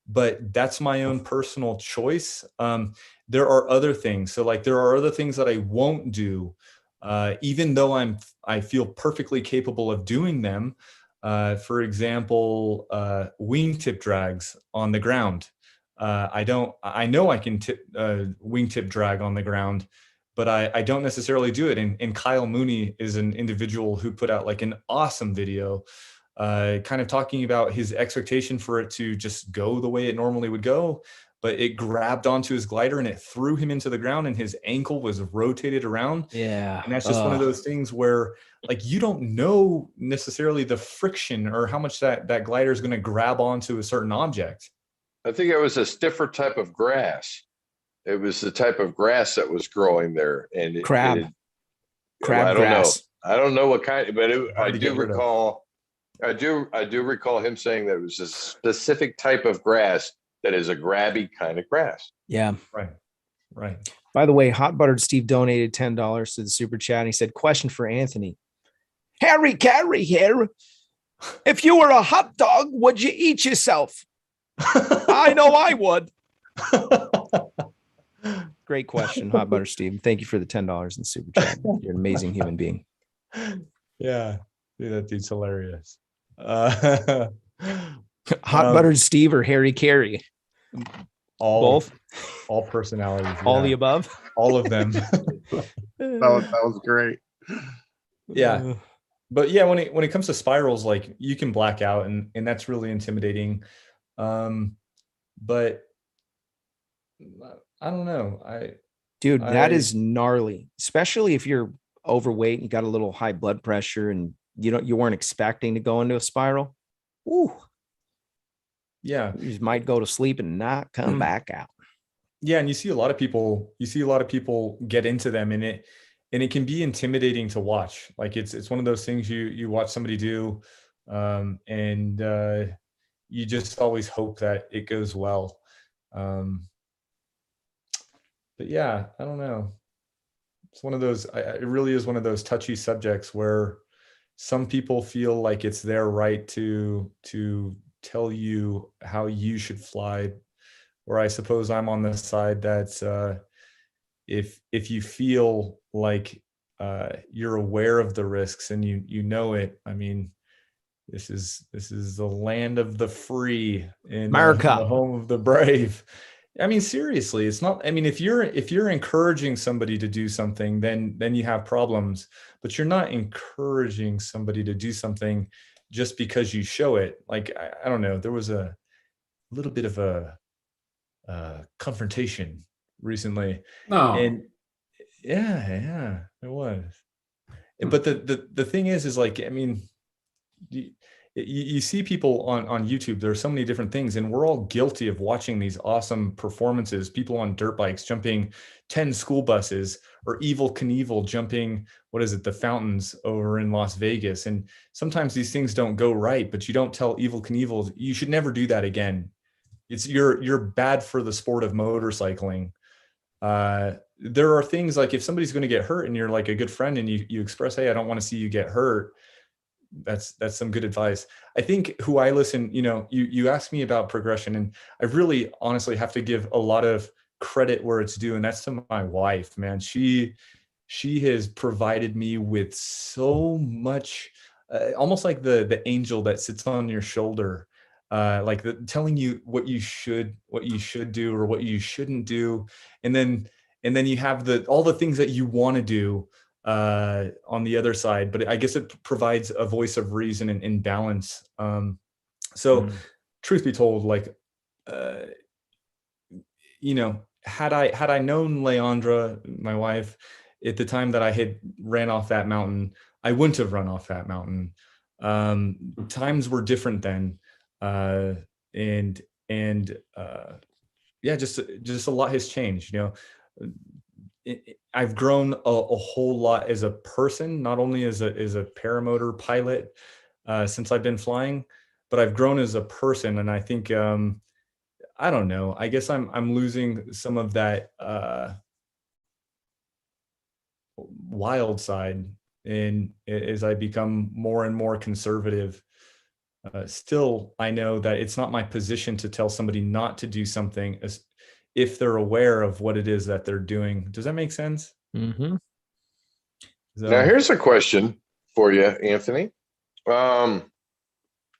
But that's my own personal choice. There are other things. So like there are other things that I won't do, even though I feel perfectly capable of doing them. For example, wingtip drags on the ground. I know I can wingtip drag on the ground, but I don't necessarily do it. And Kyle Mooney is an individual who put out like an awesome video, kind of talking about his expectation for it to just go the way it normally would go, but it grabbed onto his glider and it threw him into the ground and his ankle was rotated around. Yeah. And that's just one of those things where like, you don't know necessarily the friction or how much that glider is going to grab onto a certain object. I think it was a stiffer type of grass. It was the type of grass that was growing there, and crab I don't grass. know. I don't know what kind, but I do recall him saying that it was a specific type of grass that is a grabby kind of grass. Yeah. Right. By the way, Hot Buttered Steve donated $10 to the super chat. And he said, question for Anthony. Harry Carey here. If you were a hot dog, would you eat yourself? I know I would. Great question, Hot Butter Steve. Thank you for the $10 in super chat. You're an amazing human being. Yeah. Dude, that dude's hilarious. Hot Buttered Steve or Harry Carey? Both? All personalities. All the above? All of them. That was great. Yeah. But yeah, when it comes to spirals, like you can black out and that's really intimidating. But I don't know. That is gnarly, especially if you're overweight and you got a little high blood pressure and you weren't expecting to go into a spiral. Ooh. Yeah. You just might go to sleep and not come back out. Yeah. And you see a lot of people get into them and it can be intimidating to watch. Like it's one of those things you watch somebody do, and you just always hope that it goes well. But yeah, I don't know. It's one of those, it really is one of those touchy subjects where some people feel like it's their right to tell you how you should fly. Or I suppose I'm on the side that's, if you feel like you're aware of the risks and you know it, I mean, this is the land of the free in America, the home of the brave. I mean, seriously, it's not. I mean, if you're encouraging somebody to do something, then you have problems. But you're not encouraging somebody to do something just because you show it. Like I don't know. There was a little bit of a confrontation recently. No. And yeah, it was. But the thing is like, I mean, you see people on YouTube, there are so many different things, and we're all guilty of watching these awesome performances, people on dirt bikes jumping 10 school buses, or Evel Knievel jumping, the fountains over in Las Vegas. And sometimes these things don't go right, but you don't tell Evel Knievel, you should never do that again. You're bad for the sport of motorcycling. There are things like if somebody's going to get hurt and you're like a good friend and you express, hey, I don't want to see you get hurt. That's some good advice. I think who I listen, you asked me about progression, and I really honestly have to give a lot of credit where it's due. And that's to my wife, man. She has provided me with so much, almost like the angel that sits on your shoulder, like telling you what you should do or what you shouldn't do. And then you have all the things that you want to do on the other side, but I guess it provides a voice of reason and balance. Truth be told, like, had I known Leandra, my wife, at the time that I had ran off that mountain, I wouldn't have run off that mountain. Times were different then. Just a lot has changed, I've grown a whole lot as a person, not only as a paramotor pilot since I've been flying, but I've grown as a person. And I think, I don't know, I guess I'm losing some of that wild side, and as I become more and more conservative. Still, I know that it's not my position to tell somebody not to do something if they're aware of what it is that they're doing. Does that make sense? Mm-hmm. Now, here's a question for you, Anthony.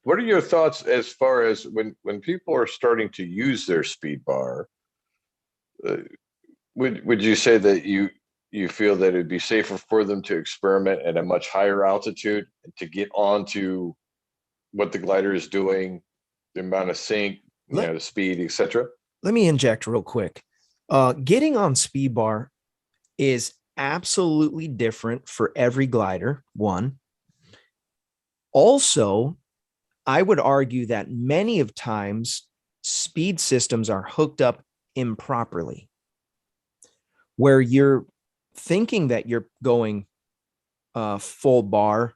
What are your thoughts as far as when people are starting to use their speed bar? Would you say that you feel that it'd be safer for them to experiment at a much higher altitude to get onto what the glider is doing, the amount of sink, the speed, etc.? Let me inject real quick. Getting on speed bar is absolutely different for every glider. One. Also, I would argue that many of times speed systems are hooked up improperly, where you're thinking that you're going full bar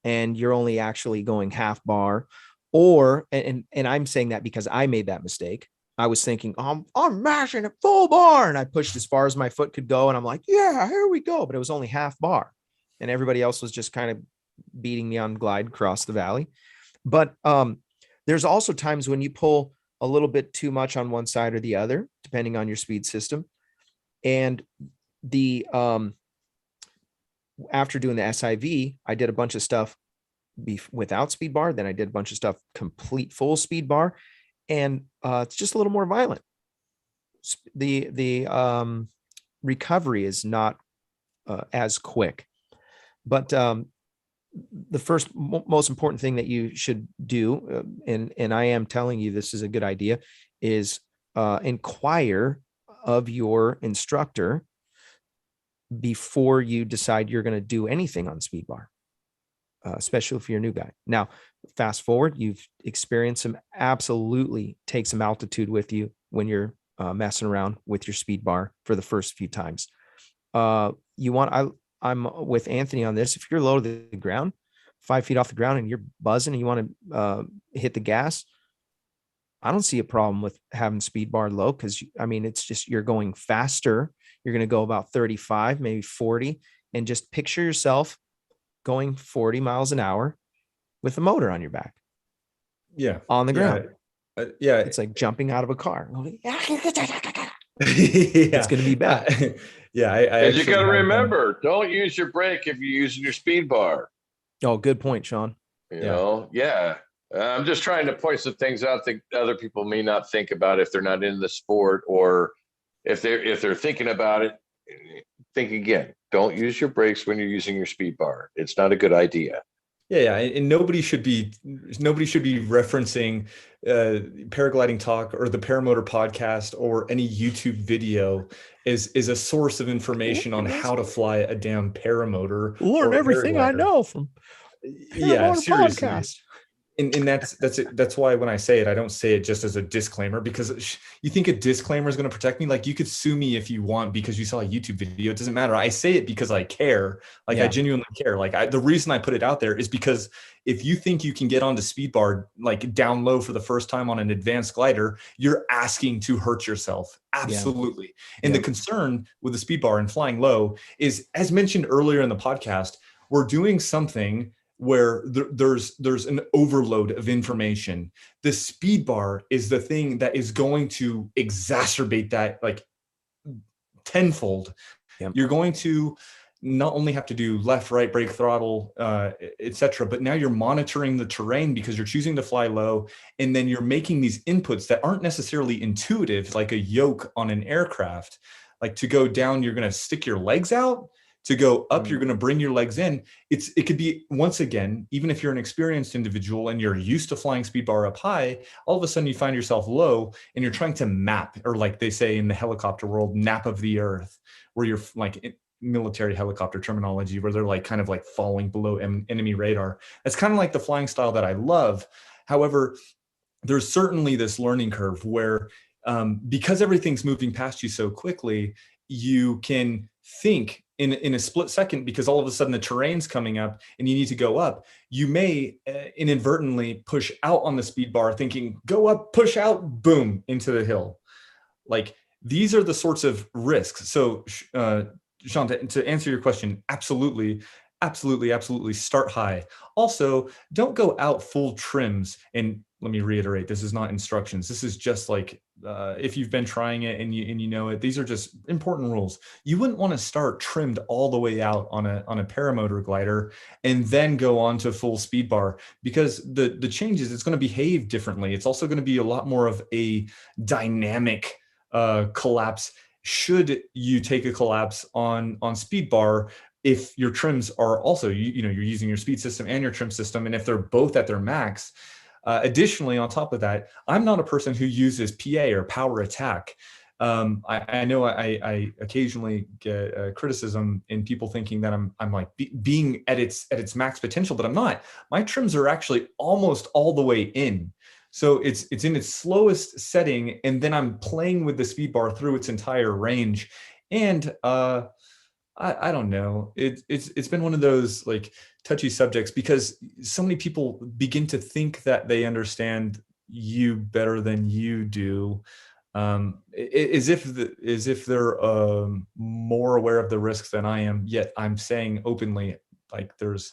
and you're only actually going half bar, or and I'm saying that because I made that mistake. I was thinking, I'm mashing it full bar, and I pushed as far as my foot could go, and I'm like, yeah, here we go. But it was only half bar, and everybody else was just kind of beating me on glide across the valley. But there's also times when you pull a little bit too much on one side or the other, depending on your speed system. And the after doing the SIV, I did a bunch of stuff without speed bar. Then I did a bunch of stuff complete full speed bar, and it's just a little more violent. The recovery is not as quick, but the first most important thing that you should do, and I am telling you this is a good idea, is inquire of your instructor before you decide you're going to do anything on speed bar, especially if you're a new guy. Now, fast forward, you've experienced some, absolutely take some altitude with you when you're messing around with your speed bar for the first few times. I'm with Anthony on this. If you're low to the ground, 5 feet off the ground, and you're buzzing and you want to hit the gas, I don't see a problem with having speed bar low, because it's just, you're going faster. You're going to go about 35, maybe 40, and just picture yourself going 40 miles an hour with a motor on your back. Yeah. On the ground. Yeah. It's like jumping out of a car. It's going to be bad. Yeah. And you got to remember, don't use your brake if you're using your speed bar. Oh, good point, Sean. Yeah. I'm just trying to point some things out that other people may not think about if they're not in the sport, or if they're thinking about it. Think again. Don't use your brakes when you're using your speed bar. It's not a good idea. Yeah, and nobody should be referencing Paragliding Talk or the Paramotor Podcast or any YouTube video is a source of information on how to fly a damn paramotor. Learn everything I know from Paramotor seriously. Podcast. And that's why when I say it, I don't say it just as a disclaimer, because you think a disclaimer is going to protect me. Like, you could sue me if you want because you saw a YouTube video. It doesn't matter. I say it because I care. Like, I genuinely care. Like, the reason I put it out there is because if you think you can get onto speed bar like down low for the first time on an advanced glider, you're asking to hurt yourself. Absolutely. Yeah. And the concern with the speed bar and flying low is, as mentioned earlier in the podcast, we're doing something where there's an overload of information. The speed bar is the thing that is going to exacerbate that like tenfold. Yep. You're going to not only have to do left, right, brake, throttle, etc., but now you're monitoring the terrain because you're choosing to fly low, and then you're making these inputs that aren't necessarily intuitive, like a yoke on an aircraft. Like, to go down, you're going to stick your legs out. To go up, you're going to bring your legs in. It could be, once again, even if you're an experienced individual and you're used to flying speed bar up high, all of a sudden you find yourself low and you're trying to map, or like they say in the helicopter world, nap of the earth, where you're like military helicopter terminology, where they're like kind of like falling below enemy radar. It's kind of like the flying style that I love. However, there's certainly this learning curve where because everything's moving past you so quickly, you can think in a split second, because all of a sudden the terrain's coming up and you need to go up. You may inadvertently push out on the speed bar thinking, go up, push out, boom, into the hill. Like, these are the sorts of risks. So Sean, to answer your question, absolutely start high. Also, don't go out full trims. And let me reiterate, this is not instructions. This is just like if you've been trying it and you know it, these are just important rules. You wouldn't want to start trimmed all the way out on a paramotor glider and then go on to full speed bar, because the changes, it's going to behave differently. It's also going to be a lot more of a dynamic collapse should you take a collapse on speed bar, if your trims are also, you're using your speed system and your trim system, and if they're both at their max. Additionally, on top of that, I'm not a person who uses PA or power attack. I know I occasionally get criticism in people thinking that I'm like being at its max potential, but I'm not. My trims are actually almost all the way in. So it's in its slowest setting, and then I'm playing with the speed bar through its entire range. And I don't know. It's been one of those like touchy subjects, because so many people begin to think that they understand you better than you do, as if they're more aware of the risks than I am. Yet I'm saying openly, like there's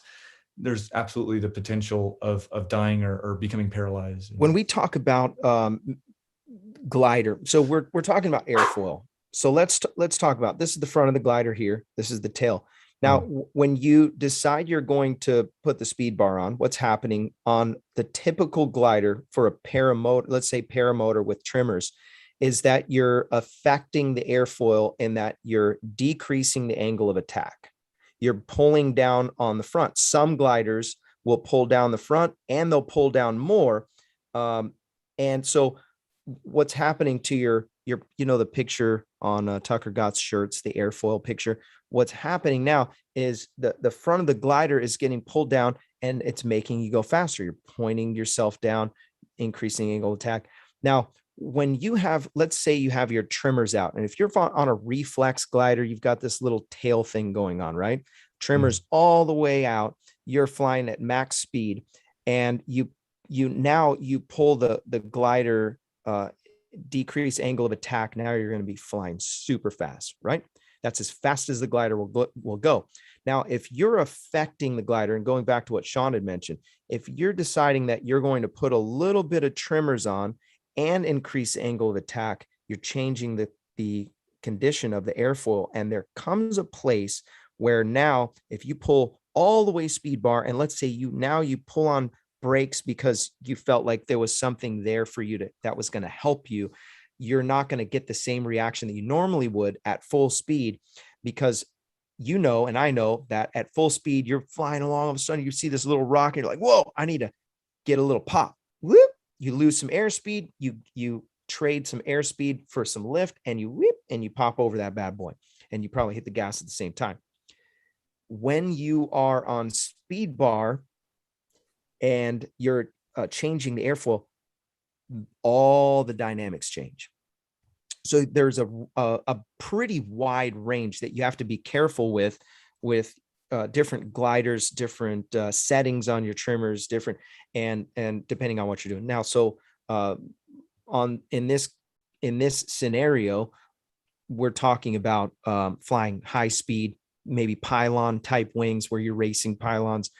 absolutely the potential of dying or becoming paralyzed. When we talk about glider, so we're talking about airfoil. So let's talk about, this is the front of the glider here. This is the tail. Now, when you decide you're going to put the speed bar on, what's happening on the typical glider for a paramotor, let's say paramotor with trimmers, is that you're affecting the airfoil in that you're decreasing the angle of attack. You're pulling down on the front. Some gliders will pull down the front and they'll pull down more. And so what's happening to your, the picture on Tucker Gott's shirts, the airfoil picture, what's happening now is the front of the glider is getting pulled down and it's making you go faster. You're pointing yourself down, increasing angle of attack. Now, when you have, let's say you have your trimmers out, and if you're on a reflex glider, you've got this little tail thing going on, right? Trimmers all the way out, you're flying at max speed, and you pull the glider, decrease angle of attack. Now you're going to be flying super fast, right? That's as fast as the glider will go. Now, if you're affecting the glider, and going back to what Sean had mentioned, if you're deciding that you're going to put a little bit of trimmers on and increase angle of attack, you're changing the condition of the airfoil. And there comes a place where now, if you pull all the way speed bar, and let's say you pull on brakes because you felt like there was something there for you that was going to help you, you're not going to get the same reaction that you normally would at full speed, because and I know that at full speed, you're flying along, all of a sudden you see this little rock and you're like, whoa, I need to get a little pop. Whoop, you lose some airspeed, you trade some airspeed for some lift, and you whip and you pop over that bad boy, and you probably hit the gas at the same time. When you are on speed bar and you're changing the airfoil, all the dynamics change. So there's a pretty wide range that you have to be careful with different gliders, different settings on your trimmers, different, and depending on what you're doing. Now, so in this scenario, we're talking about flying high speed, maybe pylon type wings where you're racing pylons.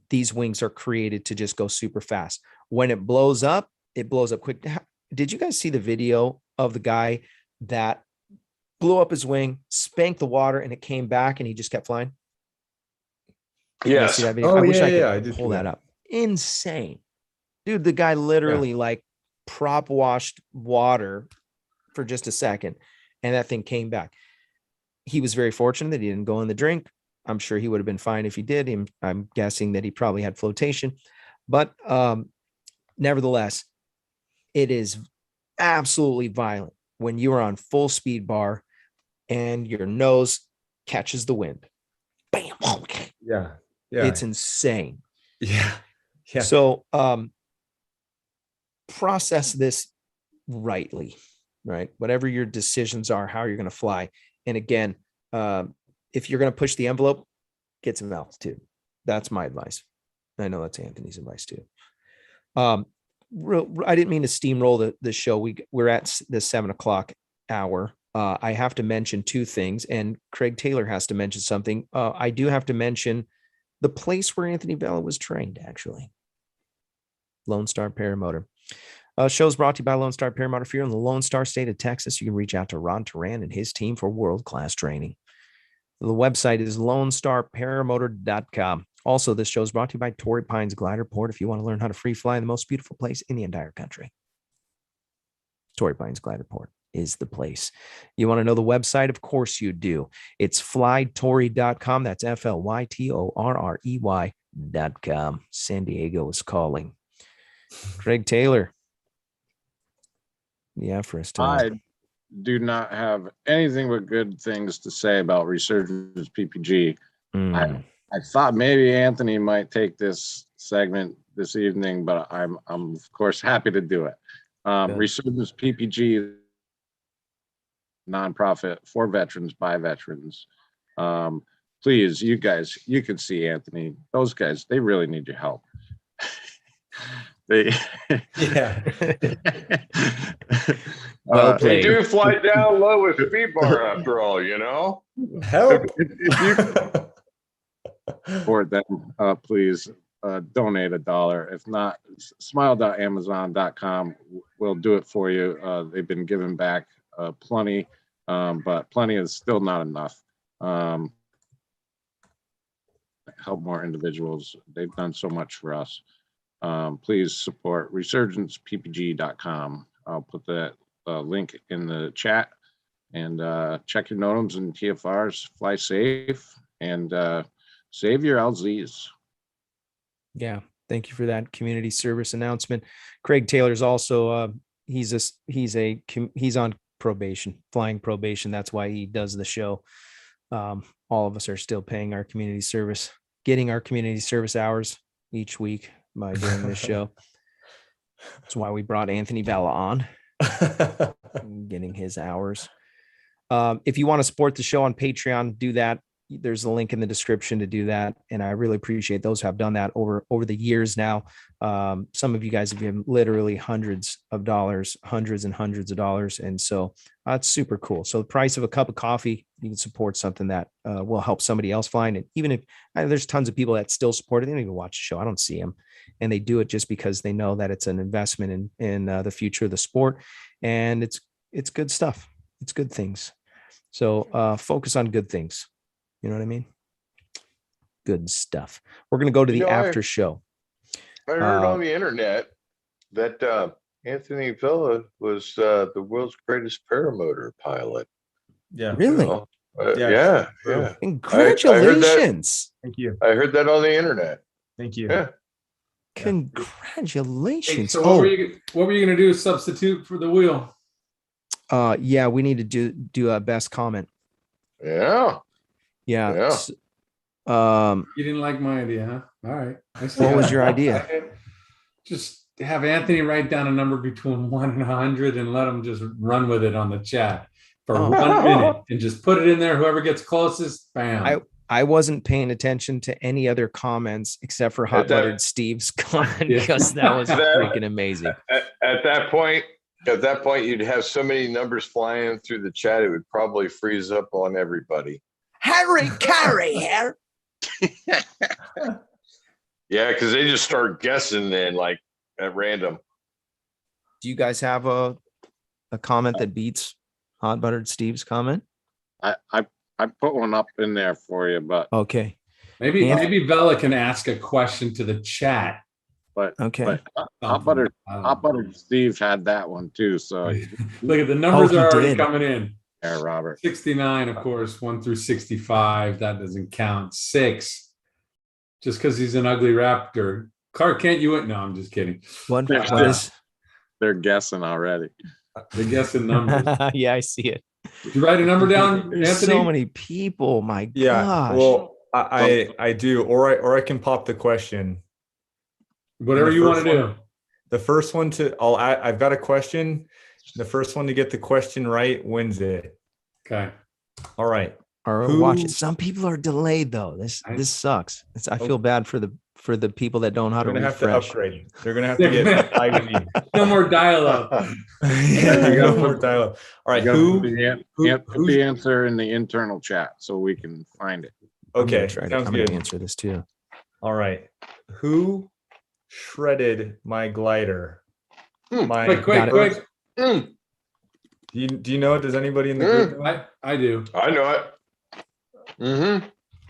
These wings are created to just go super fast. When it blows up quick. Did you guys see the video of the guy that blew up his wing, spanked the water, and it came back and he just kept flying? Yes. I wish I could pull that up. Insane. Dude, the guy literally like prop washed water for just a second, and that thing came back. He was very fortunate that he didn't go in the drink. I'm sure he would have been fine if he did. I'm guessing that he probably had flotation. But nevertheless, it is absolutely violent when you are on full speed bar and your nose catches the wind. Bam. Yeah. It's insane. Yeah. So process this rightly, right? Whatever your decisions are, how you're going to fly. And again, if you're going to push the envelope, get some altitude. That's my advice. I know that's Anthony's advice too. I didn't mean to steamroll the show. We're at the 7:00 hour. I have to mention two things, and Craig Taylor has to mention something. I do have to mention the place where Anthony Vella was trained, actually. Lone Star Paramotor. Show's brought to you by Lone Star Paramotor. If you're in the Lone Star state of Texas, you can reach out to Ron Turan and his team for world-class training. The website is lonestarparamotor.com. Also, this show is brought to you by Torrey Pines Glider Port. If you want to learn how to free fly in the most beautiful place in the entire country, Torrey Pines Glider Port is the place. You want to know the website? Of course you do. It's flytorrey.com. That's FLYTORREY.com. San Diego is calling. Craig Taylor. Yeah, for us. I do not have anything but good things to say about Resurgence PPG. I thought maybe Anthony might take this segment this evening, but I'm of course happy to do it. Resurgence PPG, nonprofit for veterans by veterans. Please, you guys, you can see Anthony. Those guys, they really need your help. They Well They played. do fly down low with speed bar after all, you know? Help. if you support them, please donate $1. If not, smile.amazon.com will do it for you. They've been giving back plenty, but plenty is still not enough. Help more individuals. They've done so much for us. Please support resurgencepppg.com. I'll put that link in the chat, and check your NOTAMs and TFRs. Fly safe and save your LZs. Yeah. Thank you for that community service announcement. Craig Taylor's also he's on probation, flying probation. That's why he does the show. All of us are still paying our community service, getting our community service hours each week by doing this show. That's why we brought Anthony Vella on, getting his hours. If you want to support the show on Patreon, do that. There's a link in the description to do that. And I really appreciate those who have done that over the years now. Some of you guys have given literally hundreds and hundreds of dollars. And so that's super cool. So the price of a cup of coffee, you can support something that will help somebody else flying. And even if there's tons of people that still support it, they don't even watch the show. I don't see them. And they do it just because they know that it's an investment in the future of the sport. And it's good stuff. It's good things. So focus on good things. You know what I mean? Good stuff. We're going to go to the after show. I heard on the internet that Anthony Vella was the world's greatest paramotor pilot. Yeah. Really? You know? Yeah. Congratulations. Thank you. I heard that on the internet. Thank you. Yeah. Congratulations. Hey, so what were you going to do? Substitute for the wheel? Yeah, we need to do a best comment. Yeah. Yeah. You didn't like my idea, huh? All right. What was your idea? Just have Anthony write down a number between 1 and 100 and let him just run with it on the chat for 1 minute and just put it in there. Whoever gets closest, bam. I wasn't paying attention to any other comments except for Hot Buttered Steve's comment because that was freaking amazing. At that point, you'd have so many numbers flying through the chat, it would probably freeze up on everybody. Harry Carey here. Yeah, because they just start guessing then, like at random. Do you guys have a comment that beats Hot Buttered Steve's comment? I put one up in there for you, but okay. Maybe Vella can ask a question to the chat. But okay. Hot Buttered Steve had that one too. So look at the numbers are already coming in. Yeah, Robert. 69, of course, 1 through 65. That doesn't count. 6. Just because he's an ugly raptor. Clark Kent, you went. No, I'm just kidding. They're guessing already. They're guessing numbers. Yeah, I see it. Did you write a number down, There's Anthony? so many people. My gosh. Yeah. Well, I do, or I can pop the question. Whatever you want to do. The first one I've got a question. The first one to get the question right wins it. Okay. All right. Or watch it. Some people are delayed though. This sucks. I feel bad for the people that don't know how to refresh. Have to upgrade. They're gonna have to get 5G. No more dial-up. No more dial-up. All right. Put the answer in the internal chat so we can find it. Okay. I'm gonna answer this too. All right. Who shredded my glider Quick. Mm. Do you know it? Does anybody in the group know it? I do. I know it.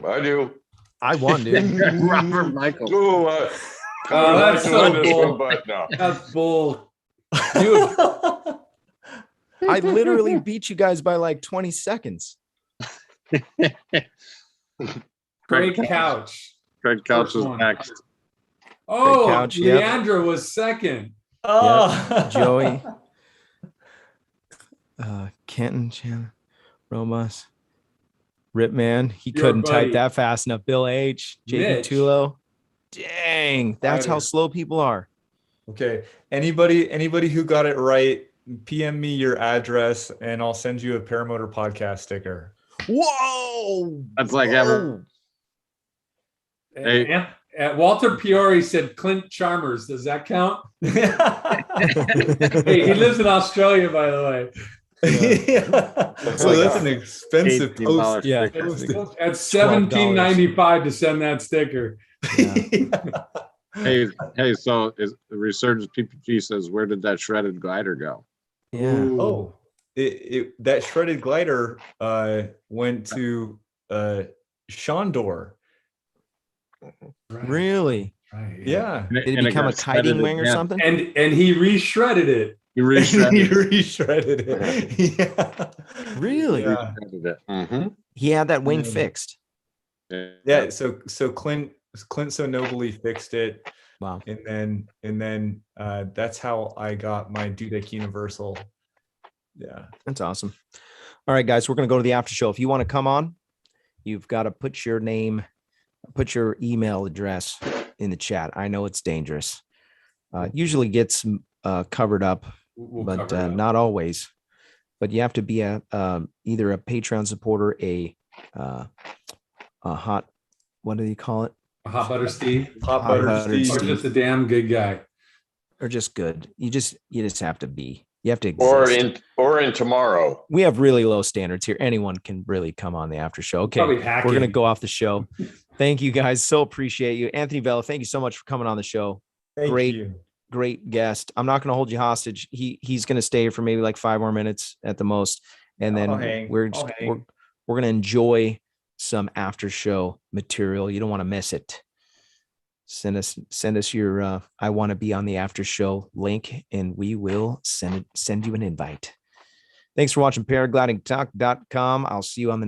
I do. I won, dude. Robert Michael. Oh, That's so bull. but no. That's bull. You, I literally beat you guys by like 20 seconds. Craig Couch. Craig Couch First is one. next. Oh, Couch, yep. Leandra was second. Oh, Joey. Kenton, Chandler, Romas, Ripman. He Your couldn't buddy. type that fast enough. Bill H, JP Mitch. Tulo. Dang, that's how Ryder. slow people are. Okay. Anybody who got it right, PM me your address and I'll send you a Paramotor Podcast sticker. Whoa! That's like ever. Hey. Walter Piori said Clint Chalmers. Does that count? Hey, he lives in Australia, by the way. So that's an expensive $18 post. Yeah. sticker. At $17.95 to send that sticker. Hey, so is the Resurgence PPG says, where did that shredded glider go? Yeah. Oh, that shredded glider went to Shondor. Really? Right. Yeah. Did it become a kiting wing or something? And he re-shredded it. He reshredded He reshredded it. Yeah. Really? Yeah. it. He had that wing Yeah. fixed. Yeah. So Clint so nobly fixed it. Wow. And then that's how I got my Dudek Universal. Yeah. That's awesome. All right, guys, we're going to go to the after show. If you want to come on, you've got to put your name, put your email address in the chat. I know it's dangerous. Usually gets covered up, We'll but cover it up. not always. But you have to be either a Patreon supporter, a hot, what do you call it? A hot butter Steve. Hot Butter butter Or Steve. just a damn good guy. Or just good. You just have to be. You have to exist. Or in tomorrow. We have really low standards here. Anyone can really come on the after show. Okay, Probably we're hacking. gonna go off the show. Thank you guys. So appreciate you, Anthony Vella. Thank you so much for coming on the show. Thank Great. you. Great guest. I'm not going to hold you hostage. He's going to stay here for maybe like 5 more minutes at the most, and then I'll hang. we're I'll hang. going to enjoy some after show material. You don't want to miss it. Send us your I want to be on the after show link, and we will send you an invite. Thanks for watching paraglidingtalk.com. I'll see you on the